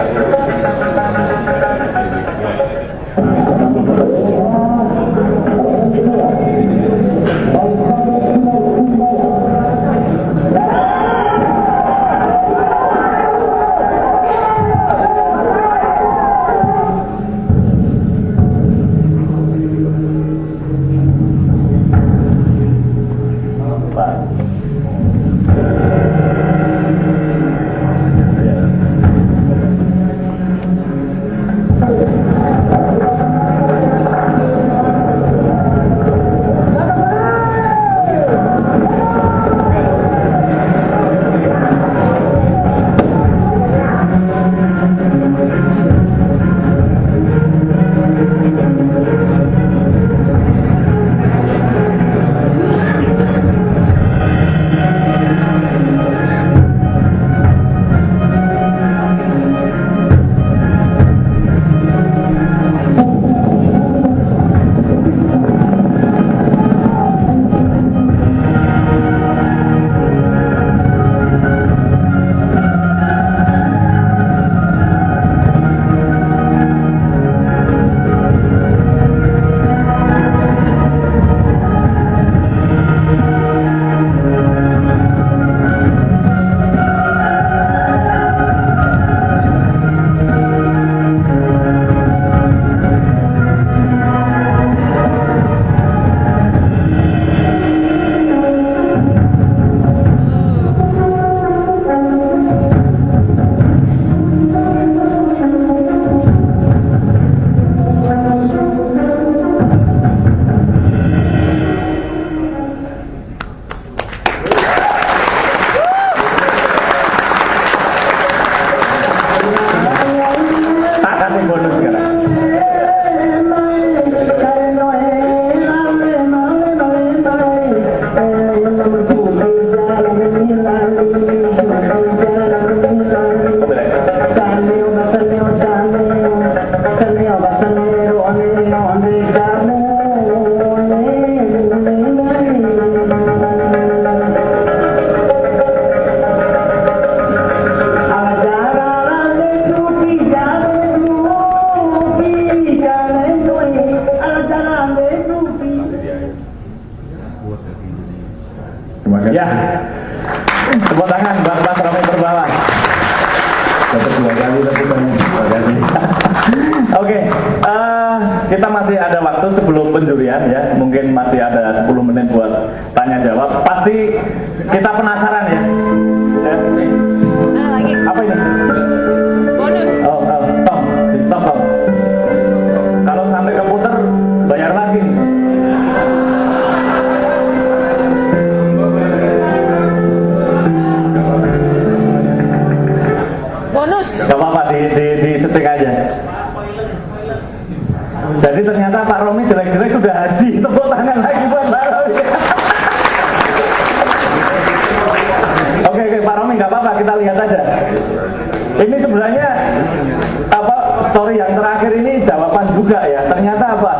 Ya, tepuk tangan buat Mas Romi Purbawan. Dapat 2 kali terima kasih. Oke, kita masih ada waktu sebelum penjurian ya. Mungkin masih ada 10 menit buat tanya jawab. Pasti kita penasaran ya. Lagi. Apa ini? Bonus. Tom, di stop Tom. Kalau sampai keputar bayar lagi. Bonus. Gak apa-apa, di setik aja. Jadi ternyata Pak Romi jelek-jelek sudah haji. Tepuk tangan lagi buat Pak Romi. Oke, Pak Romi nggak apa-apa, kita lihat aja. Ini sebenarnya story yang terakhir ini jawaban juga ya. Ternyata apa?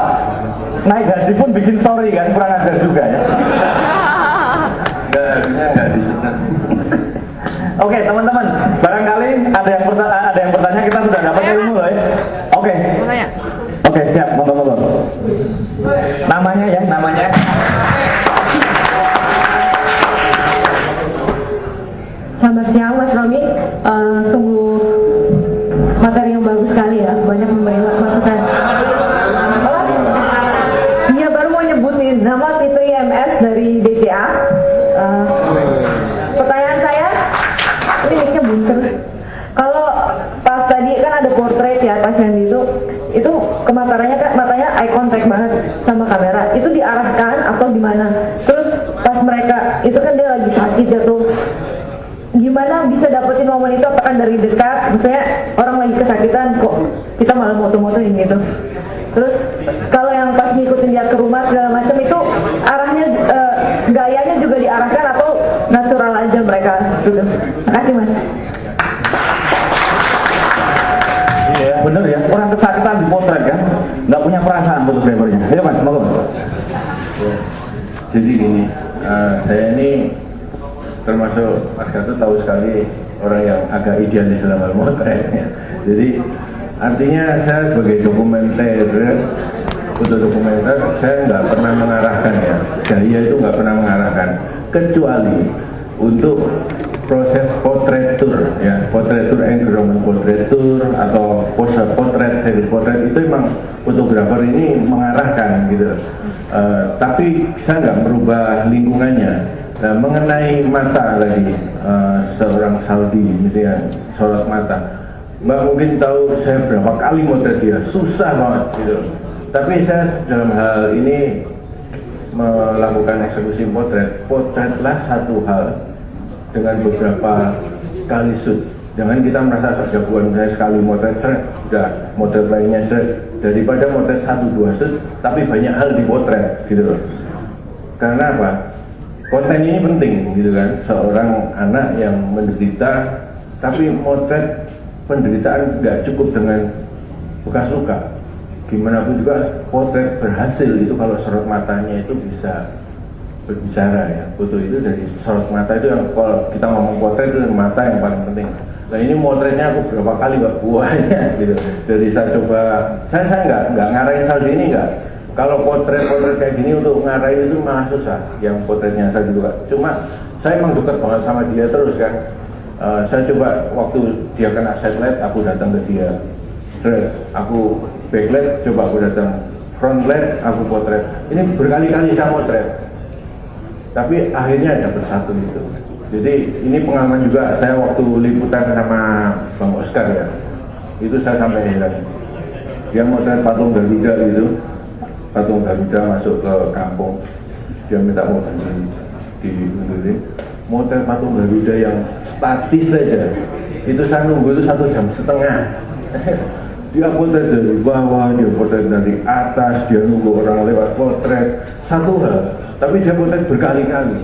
Naik haji pun bikin story kan, kurang ajar juga ya. Nggak disenang. Oke, teman-teman, barangkali ada yang bertanya, kita sudah dapat ilmu loh ya. Oke. Oke, siap, monggo. Namanya ya, namanya. Selamat siang Mas Romi, sungguh materi yang bagus sekali ya, banyak memberi masukan. Dia baru mau nyebutin nama Tito IMS dari DCA. Pertanyaan saya, ini mic-nya bunter. Kalau pas tadi kan ada portrait ya pasien itu ke matanya eye contact banget sama kamera, itu diarahkan atau gimana? Terus pas mereka itu kan dia lagi sakit jatuh, gimana bisa dapetin momen itu? Apakah dari dekat, maksudnya orang lagi kesakitan kok kita malah moto-motoin gitu? Terus kalau yang pas ngikutin dia ke rumah segala macam itu arahnya gayanya juga diarahkan atau natural aja mereka gitu? Makasih Mas. Iya bener ya, orang kesakitan dipotret kan, nggak punya perasaan fotografernya. Ayo Mas, mau. Jadi gini, saya ini termasuk Mas Gatot tahu sekali orang yang agak idealis dalam hal motretnya. Jadi artinya saya sebagai dokumenter, foto dokumenter, saya nggak pernah mengarahkan ya, gaya itu nggak pernah mengarahkan, kecuali untuk proses potret tour ya, potret tour, environment potret tour atau pose potret, series potret itu memang fotografer ini mengarahkan gitu. Tapi saya nggak merubah lingkungannya. Nah, mengenai mata tadi, seorang Saldi misalnya sorot mata, Mbak mungkin tahu saya berapa kali motret dia, susah banget gitu. Tapi saya dalam hal ini melakukan eksekusi potretlah satu hal dengan beberapa kali shoot. Jangan kita merasa jagoan, saya sekali motret sudah motret lainnya daripada motret 1-2 shoot tapi banyak hal dipotret gitu loh. Karena apa? Konten ini penting gitu kan, seorang anak yang menderita tapi motret penderitaan nggak cukup dengan bekas luka. Gimana pun juga potret berhasil itu kalau sorot matanya itu bisa berbicara ya. Foto itu dari sorot mata itu yang kalau kita ngomong potret itu mata yang paling penting. Nah ini motretnya aku berapa kali buahnya gitu. Jadi saya coba, saya nggak ngarahin Saldi ini nggak. Kalau potret kayak gini untuk ngarahin itu malah susah. Yang potretnya saya juga. Cuma saya emang dekat banget sama dia terus kan. Saya coba waktu dia kena satellite, aku datang ke dia. Aku backlight, coba aku datang. Frontlight, aku potret. Ini berkali-kali saya potret. Tapi akhirnya ada bersatu itu. Jadi ini pengalaman juga saya waktu liputan sama Bang Oscar ya. Itu saya sampai heran. Dia motret patung Garuda gitu. Patung Garuda masuk ke kampung. Dia minta mau diundurin. Motret patung Garuda yang statis saja. Itu saya nunggu itu 1,5 jam. Dia potret dari bawah, dia potret dari atas, dia nunggu orang lewat potret. Satu hal, tapi dia potret berkali-kali.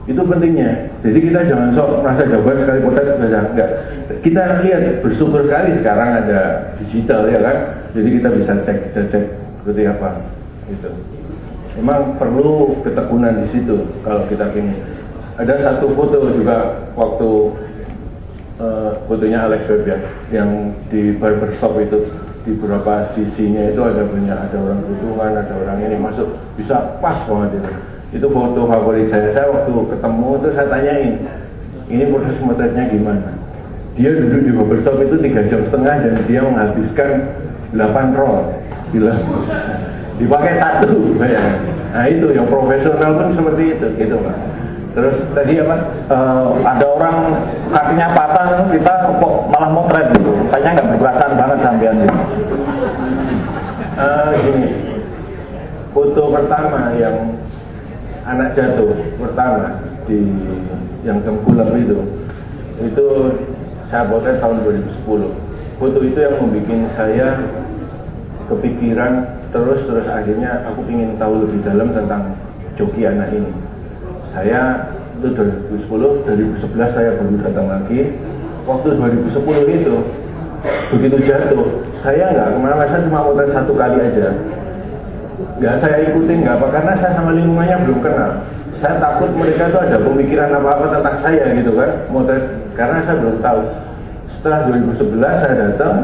Itu pentingnya. Jadi kita jangan sok merasa jagoan sekali potret saja. Enggak. Kita lihat, bersyukur sekali sekarang ada digital ya kan. Jadi kita bisa cek seperti apa itu. Memang perlu ketekunan di situ kalau kita ingin. Ada satu foto juga waktu fotonya Alex Webb ya, yang di barbershop itu, di beberapa sisinya itu ada orang butuhan, ada orang ini masuk, bisa pas banget itu. Itu foto favorit saya waktu ketemu itu saya tanyain, ini proses motretnya gimana? Dia duduk di barbershop itu 3,5 jam dan dia menghabiskan 8 roll, gila. Dipakai satu, bayangin. Nah itu yang profesional pun seperti itu, gitu Pak. Terus tadi apa? Ada orang kakinya patah, kita kok malah motret gitu. Kayaknya nggak berperasaan banget sampean gitu. Gini, foto pertama yang anak jatuh pertama di yang tengkulap itu saya potret tahun 2010. Foto itu yang membuat saya kepikiran terus akhirnya aku ingin tahu lebih dalam tentang joki anak ini. Saya itu 2010, 2011 saya baru datang lagi. Waktu 2010 itu begitu jatuh, saya nggak kemana, saya cuma potret 1 kali aja. Nggak saya ikutin, nggak apa, karena saya sama lingkungannya belum kenal. Saya takut mereka tuh ada pemikiran apa-apa tentang saya gitu kan, motret, karena saya belum tahu. Setelah 2011 saya datang,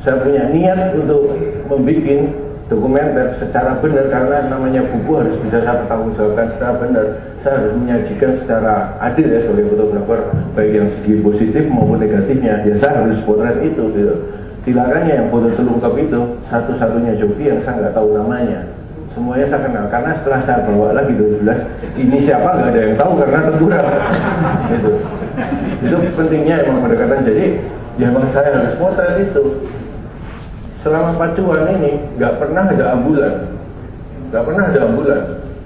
saya punya niat untuk membuat dokumenter secara benar, karena namanya buku harus bisa saya pertanggungjawabkan secara benar. Saya harus menyajikan secara adil ya sebagai fotografer, baik yang segi positif maupun negatifnya. Ya saya harus potret itu gitu. Silakannya yang foto selungkap itu satu-satunya joki yang saya nggak tahu namanya. Semuanya saya kenal, karena setelah saya bawa lagi 2012, ini siapa nggak ada yang tahu karena tengkurap. Itu pentingnya emang pendekatan. Jadi ya memang saya harus potret itu. Selama pacuan ini nggak pernah ada ambulan,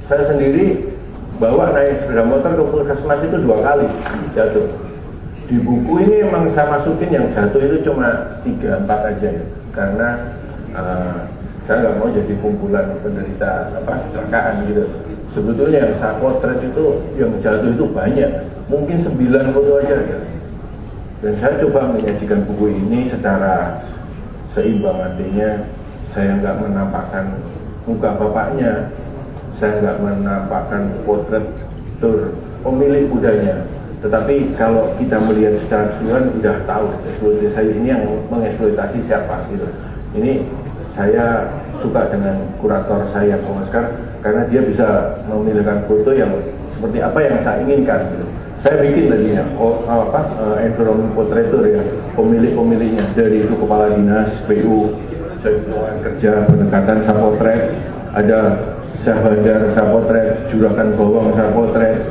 saya sendiri bawa naik sepeda motor ke puskesmas itu 2 kali jatuh. Di buku ini memang saya masukin yang jatuh itu cuma 3-4 aja ya, karena saya nggak mau jadi kumpulan penderita kecelakaan gitu. Sebetulnya yang saya potret itu yang jatuh itu banyak, mungkin 9 foto aja ya. Dan saya coba menyajikan buku ini secara seimbang, artinya saya nggak menampakkan muka bapaknya, saya nggak menampakkan potret pemilik kudanya, tetapi kalau kita melihat secara keseluruhan udah tahu eksploitasi saya ini yang mengeksploitasi siapa gitu. Ini saya suka dengan kurator saya Pak Oscar karena dia bisa memilihkan foto yang seperti apa yang saya inginkan gitu. Saya bikin tadi ya, environment portraitur ya, pemilik-pemiliknya, dari itu kepala dinas, PU, lingkungan kerja, pendekatan saya potret, ada Syah Bandar saya potret, Juragan Bawang saya potret,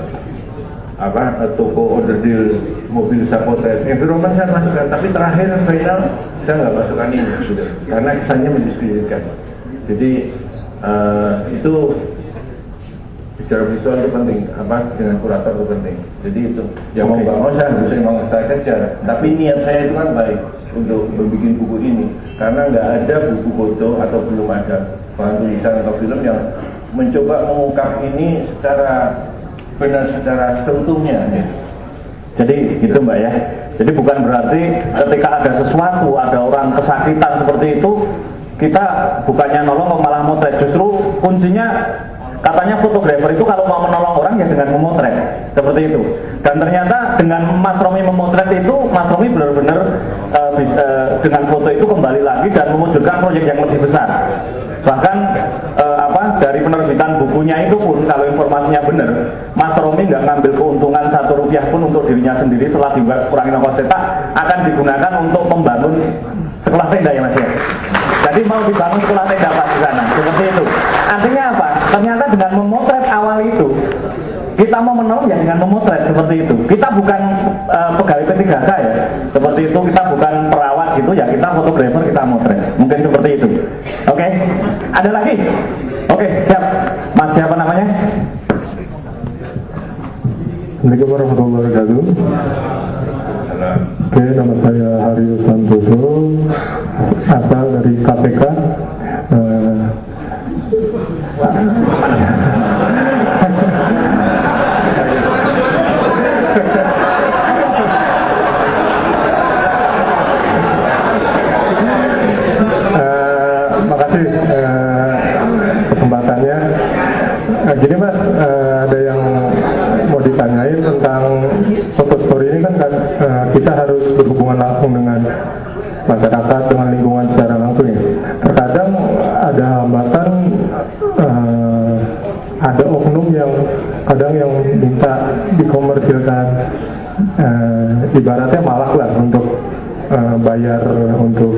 toko onderdil mobil saya potret, environment saya masukkan, tapi terakhir final saya nggak masukkan ini sudah, karena kesannya mendiskreditkan. Jadi itu secara visual itu penting, dengan kurator itu penting. Jadi itu, ya mau nggak mau saya harus memang saya kerja. Tapi niat saya itu kan baik untuk membuat buku ini, karena nggak ada buku foto atau belum ada bahan tulisan atau film yang mencoba mengungkap ini secara benar, secara seutuhnya. Jadi gitu Mbak ya. Jadi bukan berarti ketika ada sesuatu, ada orang kesakitan seperti itu, kita bukannya nolong malah motret. Justru kuncinya katanya fotografer itu kalau mau menolong orang ya dengan memotret, seperti itu. Dan ternyata dengan Mas Romi memotret itu, Mas Romi benar-benar dengan foto itu kembali lagi dan mewujudkan proyek yang lebih besar. Bahkan dari penerbitan bukunya itu pun kalau informasinya benar, Mas Romi nggak ngambil keuntungan Rp1 pun untuk dirinya sendiri setelah dikurangi ongkos cetak, akan digunakan untuk membangun sekolah tenda ya Mas ya. Jadi mau dibangun sekolah tenda Pak di sana, seperti itu. Artinya apa? Ternyata dengan memotret awal itu, kita mau menolong ya dengan memotret seperti itu. Kita bukan pegawai P3K ya, seperti itu. Kita bukan perawat gitu ya, kita fotografer, kita motret. Mungkin seperti itu. Oke? Ada lagi? Oke, siap. Mas siapa namanya? Assalamualaikum warahmatullahi wabarakatuh. Oke, nama saya Haryo Santoso, asal dari KPK. Makasih kesempatannya. Jadi Mas, ada yang mau ditanyain tentang foto story ini kan kita harus berhubungan langsung dengan masyarakat, dengan lingkungan secara langsung ya. Terkadang ada hambatan, ada oknum yang kadang yang minta dikomersilkan, ibaratnya malak lah untuk bayar untuk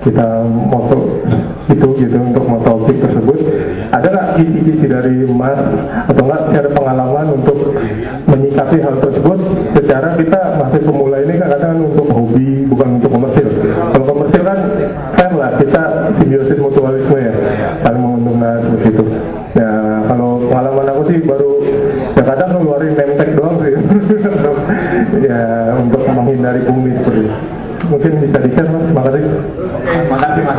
kita moto itu gitu, untuk moto objek tersebut. Ada nggak kisi-kisi dari Mas atau nggak secara pengalaman untuk menyikapi hal tersebut secara kita masih pemula ini kan kadang untuk hobi bukan untuk komersil. Kalau komersil kan fair lah, kita simbiosis mutualisme ya, saling menguntungkan seperti itu. Ya kalau pengalaman aku sih baru ya kadang ngeluarin name tag doang sih ya untuk menghindari pungli seperti itu. Mungkin bisa di-share Mas, makasih. Oke, makasih Mas.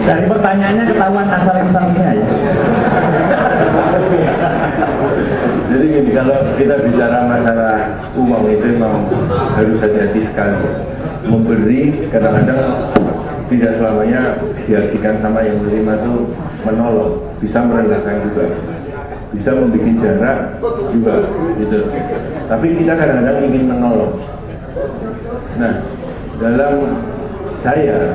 Dari pertanyaannya ketahuan asal instansinya ya. Jadi gini, kalau kita bicara masalah uang itu memang harus hati-hati sekali. Memberi kadang-kadang tidak selamanya diartikan sama yang menerima itu menolong, bisa merendahkan juga, bisa membuat jarak juga gitu. Tapi kita kadang-kadang ingin menolong. Nah, dalam saya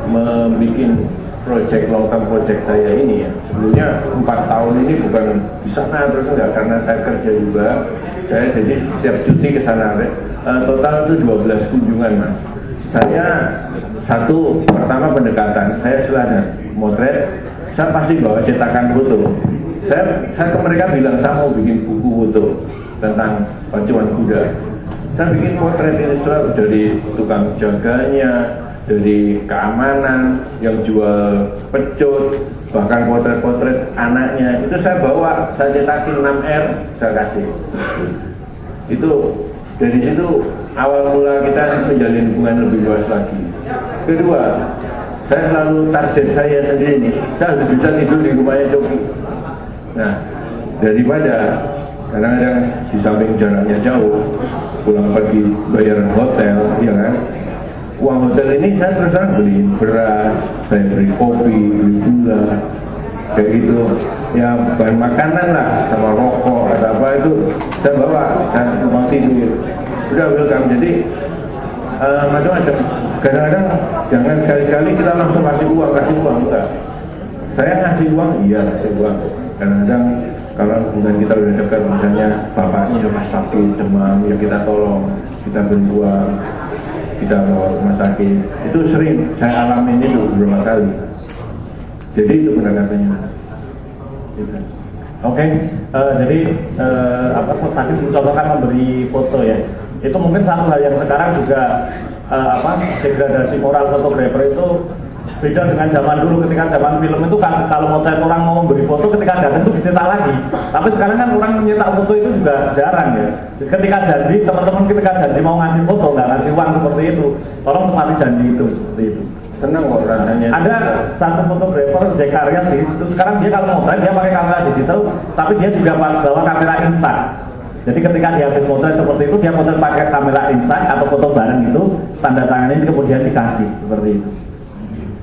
membuat project long term project saya ini ya, sebelumnya 4 tahun ini bukan di sana terus enggak, karena saya kerja juga, saya jadi setiap cuti ke sana. Total itu 12 kunjungan Mas. Saya pertama pendekatan, saya selalu motret, saya pasti bawa cetakan foto. Saya ke mereka bilang saya mau bikin buku foto tentang pacuan kuda. Saya bikin potret ini selalu dari tukang jaganya, dari keamanan, yang jual pecut, bahkan potret-potret anaknya. Itu saya bawa, saya cetakin 6R, saya kasih. Itu dari situ awal mula kita menjalin hubungan lebih luas lagi. Kedua, saya selalu target saya sendiri nih, saya harus bisa tidur di rumahnya Coki. Nah, daripada kadang-kadang di samping jaraknya jauh, pulang pergi bayaran hotel, ya kan? Uang hotel ini saya terus terang beli beras, saya beli kopi, beli gula, kayak gitu. Ya bahan makanan lah, sama rokok atau apa itu saya bawa, saya rumah tidur. Udah welcome. Jadi macam-macam. Kadang-kadang jangan sekali-kali kita langsung kasih uang enggak. Saya ngasih uang, iya kasih uang. Kadang-kadang kalau hubungan kita udah dekat, misalnya bapaknya udah sakit, demam, ya kita tolong, kita beri uang, kita bawa rumah sakit. Itu sering saya alamin itu beberapa kali. Jadi itu pendekatannya. Oke, jadi tadi mencontohkan memberi foto ya. Itu mungkin satu hal yang sekarang juga degradasi moral fotografer itu beda dengan zaman dulu. Ketika zaman film itu kan kalau motret orang mau memberi foto ketika datang itu dicetak lagi. Tapi sekarang kan orang menyetak foto itu juga jarang ya. Ketika janji, teman-teman ketika janji mau ngasih foto nggak ngasih uang seperti itu. Tolong tepati janji itu seperti itu. Senang kok rasanya. Ada satu fotografer Jack Karya sih, itu sekarang dia kalau motret dia pakai kamera digital, tapi dia juga bawa kamera instan. Jadi ketika dia habis motret seperti itu, dia motret pakai kamera instan atau foto bareng itu, tanda tangannya kemudian dikasih seperti itu.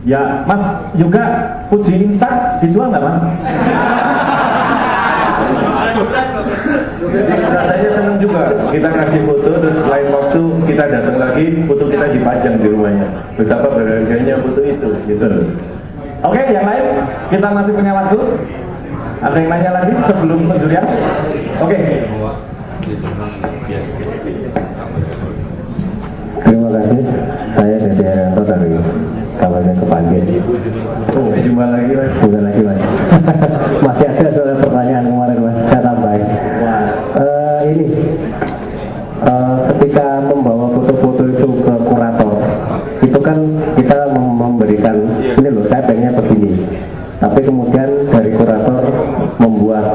Ya, Mas juga Fuji instan dijual nggak Mas? Jadi rasanya senang juga kita kasih foto, terus lain waktu kita datang lagi, foto kita dipajang di rumahnya. Betapa berharganya foto itu, gitu. Oke, yang lain kita masih punya waktu. Ada yang nanya lagi sebelum penjurian? Oke. Terima kasih. Saya dari Arianto dari Kabupaten Kepanjen. Jumpa lagi Mas. Jumpa lagi Mas. Masih ada soal pertanyaan kemarin Mas. Saya tambahin. Ini ketika membawa foto-foto itu ke kurator, itu kan kita memberikan ini loh, saya pengennya begini. Tapi kemudian dari kurator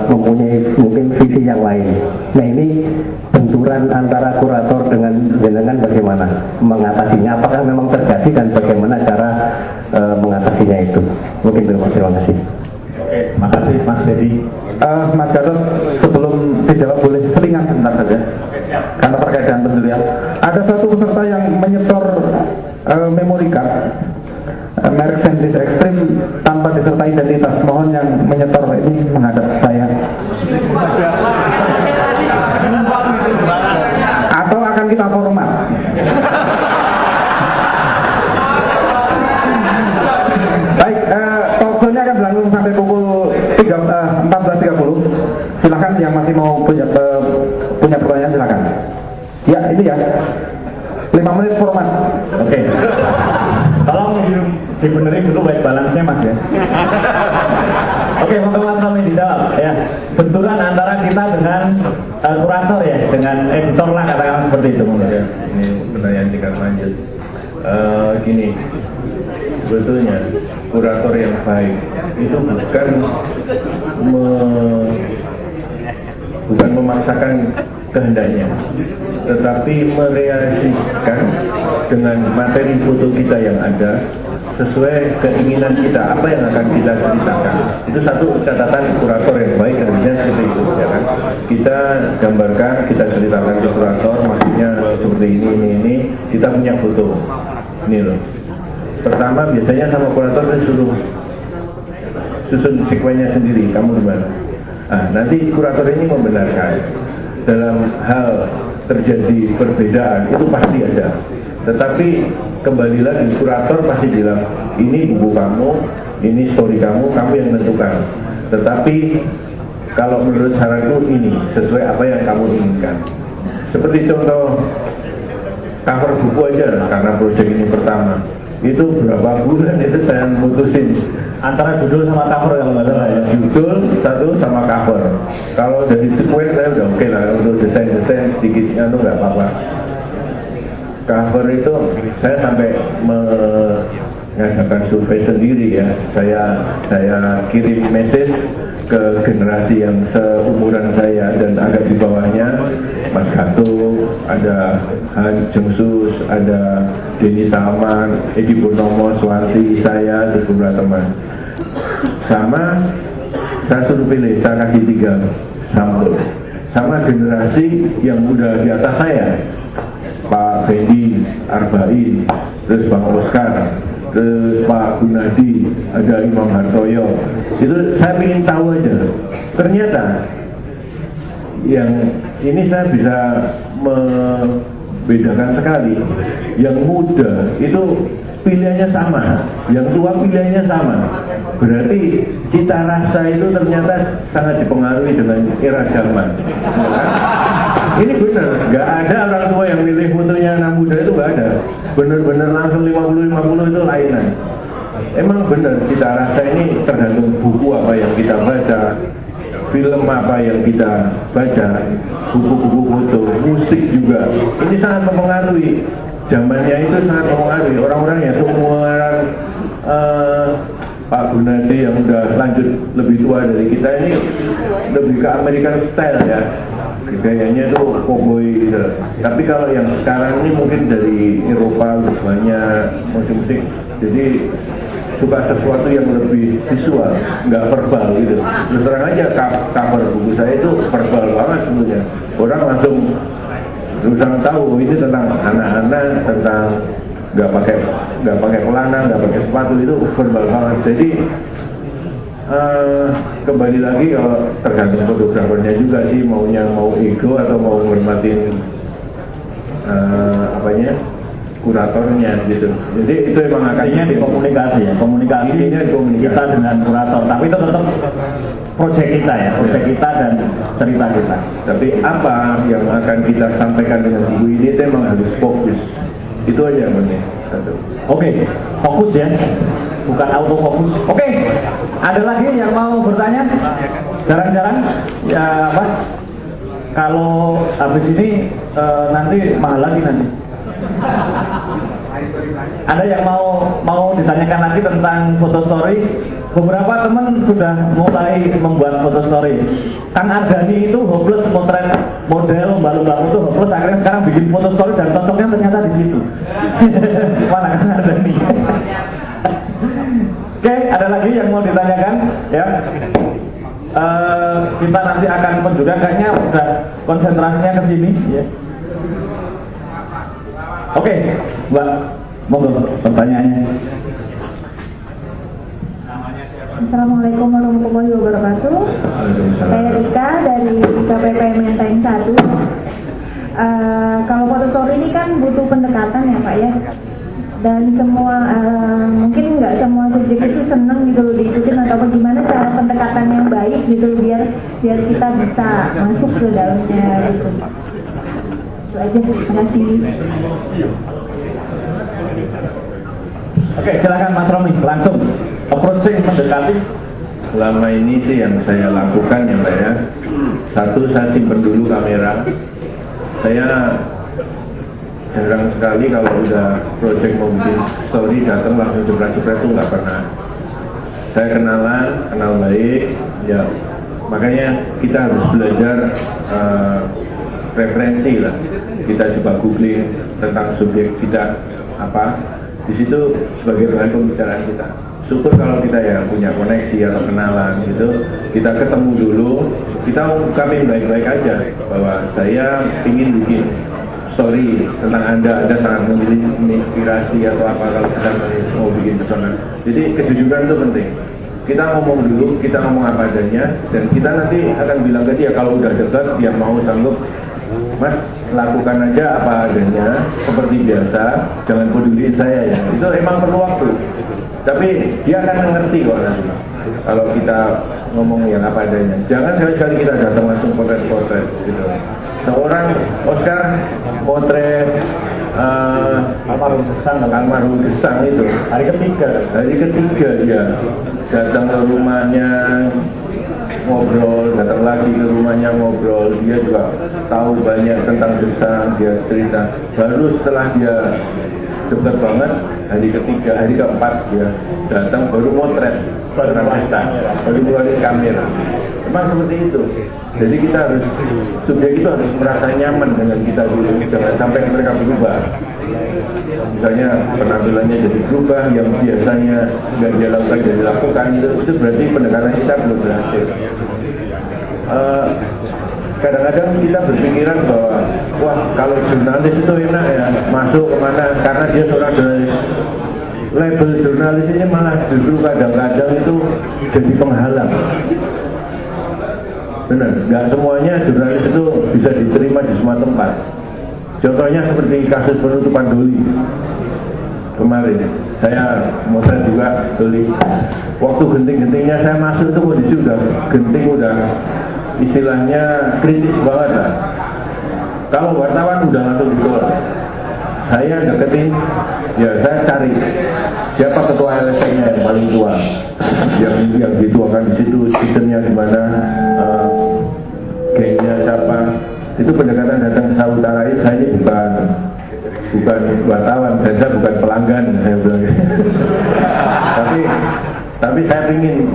mempunyai mungkin visi yang lain. Nah ini benturan antara kurator dengan bagaimana mengatasinya? Apakah memang terjadi dan bagaimana cara mengatasinya itu? Mungkin terima kasih. Oke, makasih Mas Dedi. Mas Gatot, sebelum dijawab boleh selingan sebentar saja. Karena terkait dengan penjurian, ada satu peserta yang menyetor memory card merek Sendis Ekstrim tanpa disertai identitas. Mohon yang menyetor ini menghadap saya. Atau akan kita format. Baik, talkshow-nya akan berlangsung sampai pukul 14.30. Silakan yang masih mau punya pertanyaan silakan. Ya, ini ya. 5 menit format. Oke. Tolong dibenerin dulu baik balance-nya Mas ya. Oke, untuk Mas Romi dijawab ya. Benturan antara kita dengan kurator ya, dengan editor lah katakan seperti itu. Ya, ini pertanyaan tingkat lanjut. Gini, sebetulnya kurator yang baik itu bukan memaksakan kehendaknya, tetapi merealisasikan dengan materi foto kita yang ada sesuai keinginan kita, apa yang akan kita ceritakan. Itu satu catatan kurator yang baik, harusnya seperti itu ya kan. Kita gambarkan, kita ceritakan ke kurator, maksudnya seperti ini, kita punya foto ini loh. Pertama biasanya sama kurator saya susun sekuennya sendiri, kamu gimana? Nah, nanti kurator ini membenarkan dalam hal terjadi perbedaan itu pasti ada. Tetapi kembali lagi kurator pasti bilang ini buku kamu, ini story kamu yang menentukan. Tetapi kalau menurut saranku ini sesuai apa yang kamu inginkan. Seperti contoh cover buku aja karena proyek ini pertama. itu berapa bulan itu saya mutusin Antara judul sama cover kalau nggak salah ya. judul satu sama cover. Kalau dari square saya udah oke lah, untuk desain sedikitnya itu nggak apa-apa. Cover itu saya sampai mengadakan survei sendiri ya. Saya kirim message ke generasi yang seumuran saya dan agak di bawahnya, Mas Gato, ada Han Jengsus, ada Denny Salman, Edi Purnomo, Swanti, saya, dan beberapa teman. Sama saya suruh pilih, saya kasih 3 sampel. Sama generasi yang udah di atas saya, Pak Fendi, Arba'in, terus Bang Oscar, terus Pak Gunadi, ada Imam Hartoyo. Itu saya ingin tahu aja. Ternyata yang ini saya bisa membedakan sekali. Yang muda itu pilihannya sama, yang tua pilihannya sama. Berarti cita rasa itu ternyata sangat dipengaruhi dengan era zaman. Ini benar, nggak ada orang tua yang milih fotonya anak muda itu nggak ada. Benar-benar langsung 50-50 itu lainan. Emang benar cita rasa ini tergantung buku apa yang kita baca, film apa yang kita baca, buku-buku foto, musik juga. Ini sangat mempengaruhi. Zamannya itu sangat mempengaruhi orang-orang yang seumuran Pak Gunadi yang udah lanjut lebih tua dari kita ini lebih ke American style ya, gayanya tuh cowboy gitu. Tapi kalau yang sekarang ini mungkin dari Eropa banyak musik-musik, jadi suka sesuatu yang lebih visual, nggak verbal gitu. Terus terang aja cover buku saya itu verbal banget sebenarnya. Orang langsung tahu ini tentang anak-anak, tentang nggak pakai pelana, nggak pakai sepatu, itu verbal banget. Jadi kembali lagi kalau tergantung fotografernya juga sih, mau ego atau mau hormatin kuratornya gitu. Jadi itu emang artinya di komunikasi ya, komunikasi kita dengan kurator. Tapi itu tetap proyek kita ya, proyek kita dan cerita kita. Tapi apa yang akan kita sampaikan dengan buku ini itu emang harus fokus. Itu aja yang penting. Oke, fokus ya, bukan autofokus. Oke, ada lagi yang mau bertanya? Jarang-jarang ya apa? Kalau habis ini nanti mahal lagi nanti. Ada yang mau ditanyakan lagi tentang foto story? Beberapa teman sudah mulai membuat foto story. Kang Ardani itu hopeless potret model lumba-lumba itu hopeless, akhirnya sekarang bikin foto story dan cocoknya ternyata di situ. Mana Kang Ardani? Oke, ada lagi yang mau ditanyakan? Ya. Kita nanti akan penjudan, kayaknya udah konsentrasinya ke sini. Ya. Oke, Mbak, monggo pertanyaannya. Assalamualaikum warahmatullahi wabarakatuh. Saya Rika dari KPP Menteng 1. Kalau foto story ini kan butuh pendekatan ya Pak ya. Dan semua mungkin nggak semua subjek itu senang gitu loh diikutin, atau bagaimana cara pendekatan yang baik gitu biar kita bisa masuk ke dalamnya gitu. Itu aja, terima kasih. Oke, silakan Mas Romi, langsung approaching, mendekati. Selama ini sih yang saya lakukan ya Mbak ya, satu, saya simpen dulu kamera. Saya jarang sekali kalau udah project mau bikin story datang langsung jepret-jepret, itu nggak pernah. Saya kenal baik ya, makanya kita harus belajar referensi lah. Kita coba googling tentang subjek kita apa, di situ sebagai bahan pembicaraan kita. Syukur kalau kita ya punya koneksi atau kenalan gitu, kita ketemu dulu, kita ungkapin baik-baik aja bahwa saya ingin bikin story tentang Anda sangat menginspirasi atau apa kalau kita mau bikin personal. Jadi kejujuran itu penting. Kita ngomong dulu, kita ngomong apa adanya, dan kita nanti akan bilang ke dia kalau udah dekat, dia mau sanggup, Mas, lakukan aja apa adanya, seperti biasa, jangan peduliin saya ya. Itu emang perlu waktu. Tapi dia akan mengerti kok nanti. Kalau kita ngomong yang apa adanya, jangan sekali-kali kita datang langsung potret-potret gitu. Seorang Oscar potret almarhum Gesang itu Hari ketiga dia datang ke rumahnya ngobrol, datang lagi ke rumahnya ngobrol. Dia juga tahu banyak tentang Gesang, dia cerita. Baru setelah dia dekat banget, hari ketiga, hari keempat dia datang baru motret Gesang, baru keluarin kamera. Memang seperti itu. Jadi kita harus, subjek itu harus merasa nyaman dengan kita dulu, jangan sampai mereka berubah. Misalnya penampilannya jadi berubah, yang biasanya nggak dia lakukan jadi lakukan, itu berarti pendekatan kita belum berhasil. Kadang-kadang kita berpikiran bahwa wah kalau jurnalis itu enak ya, masuk kemana karena dia seorang jurnalis. Label jurnalis ini malah justru kadang-kadang itu jadi penghalang. Benar, nggak semuanya jurnalis itu bisa diterima di semua tempat. Contohnya seperti kasus penutupan Doli kemarin, saya motret juga Doli. Waktu genting-gentingnya saya masuk itu kondisi udah genting, udah istilahnya kritis banget lah. Kalau wartawan udah langsung ditolak. Saya deketin, ya saya cari siapa ketua LSM-nya yang paling tua, yang dituakan di situ, sistemnya gimana, gengnya siapa. Itu pendekatan datang ke Sawah Utara ini, saya ini bukan wartawan, saya bukan pelanggan, saya bilang. tapi saya ingin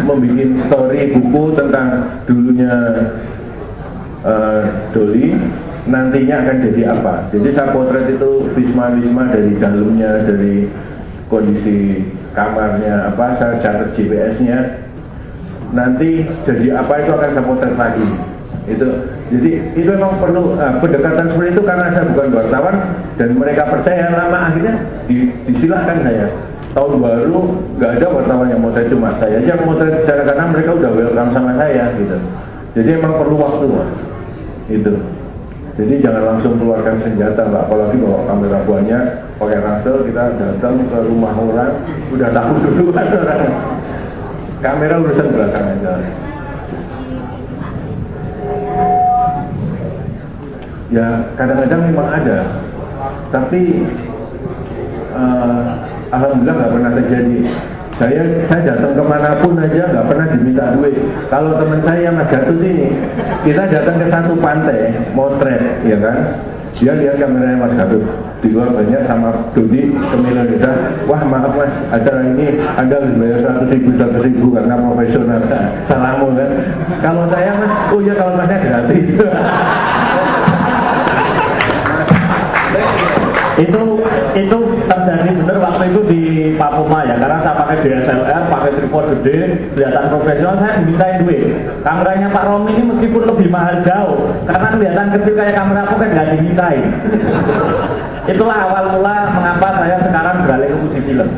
membuat story buku tentang dulunya Doli, nantinya akan jadi apa. Jadi saya potret itu wisma dari dalamnya, dari kondisi kamarnya apa, saya catat GPS-nya, nanti jadi apa itu akan saya potret lagi. Jadi itu memang perlu pendekatan seperti itu, karena saya bukan wartawan dan mereka percaya, lama akhirnya disilahkan saya. Tahun baru nggak ada wartawan yang motret, cuma saya aja motret secara, karena mereka udah welcome sama saya gitu. Jadi emang perlu waktu Mas. Itu. Jadi jangan langsung keluarkan senjata, Mbak. Apalagi bawa kamera banyak, pakai ransel, kita datang ke rumah orang, udah tahu dulu kan orang. Kamera urusan belakang aja. Ya kadang-kadang memang ada, tapi alhamdulillah nggak pernah terjadi. Saya datang kemanapun aja nggak pernah diminta duit. Kalau teman saya Mas Gatut ini, kita datang ke satu pantai motret, ya kan? Dia lihat kameranya Mas Gatut di luar banyak sama Dodi Kemilan Desa. Wah maaf Mas, acara ini Anda harus bayar 100.000 karena profesional. Salamu kan? Kalau saya Mas, oh ya kalau Masnya gratis. itu terjadi benar waktu itu di Papua ya, karena saya pakai DSLR, pakai tripod gede, kelihatan profesional, saya dimintain duit. Kameranya Pak Romi ini meskipun lebih mahal jauh, karena kelihatan kecil kayak kamera aku kan nggak dimintain. Itulah awal mula mengapa saya sekarang beralih ke musik film.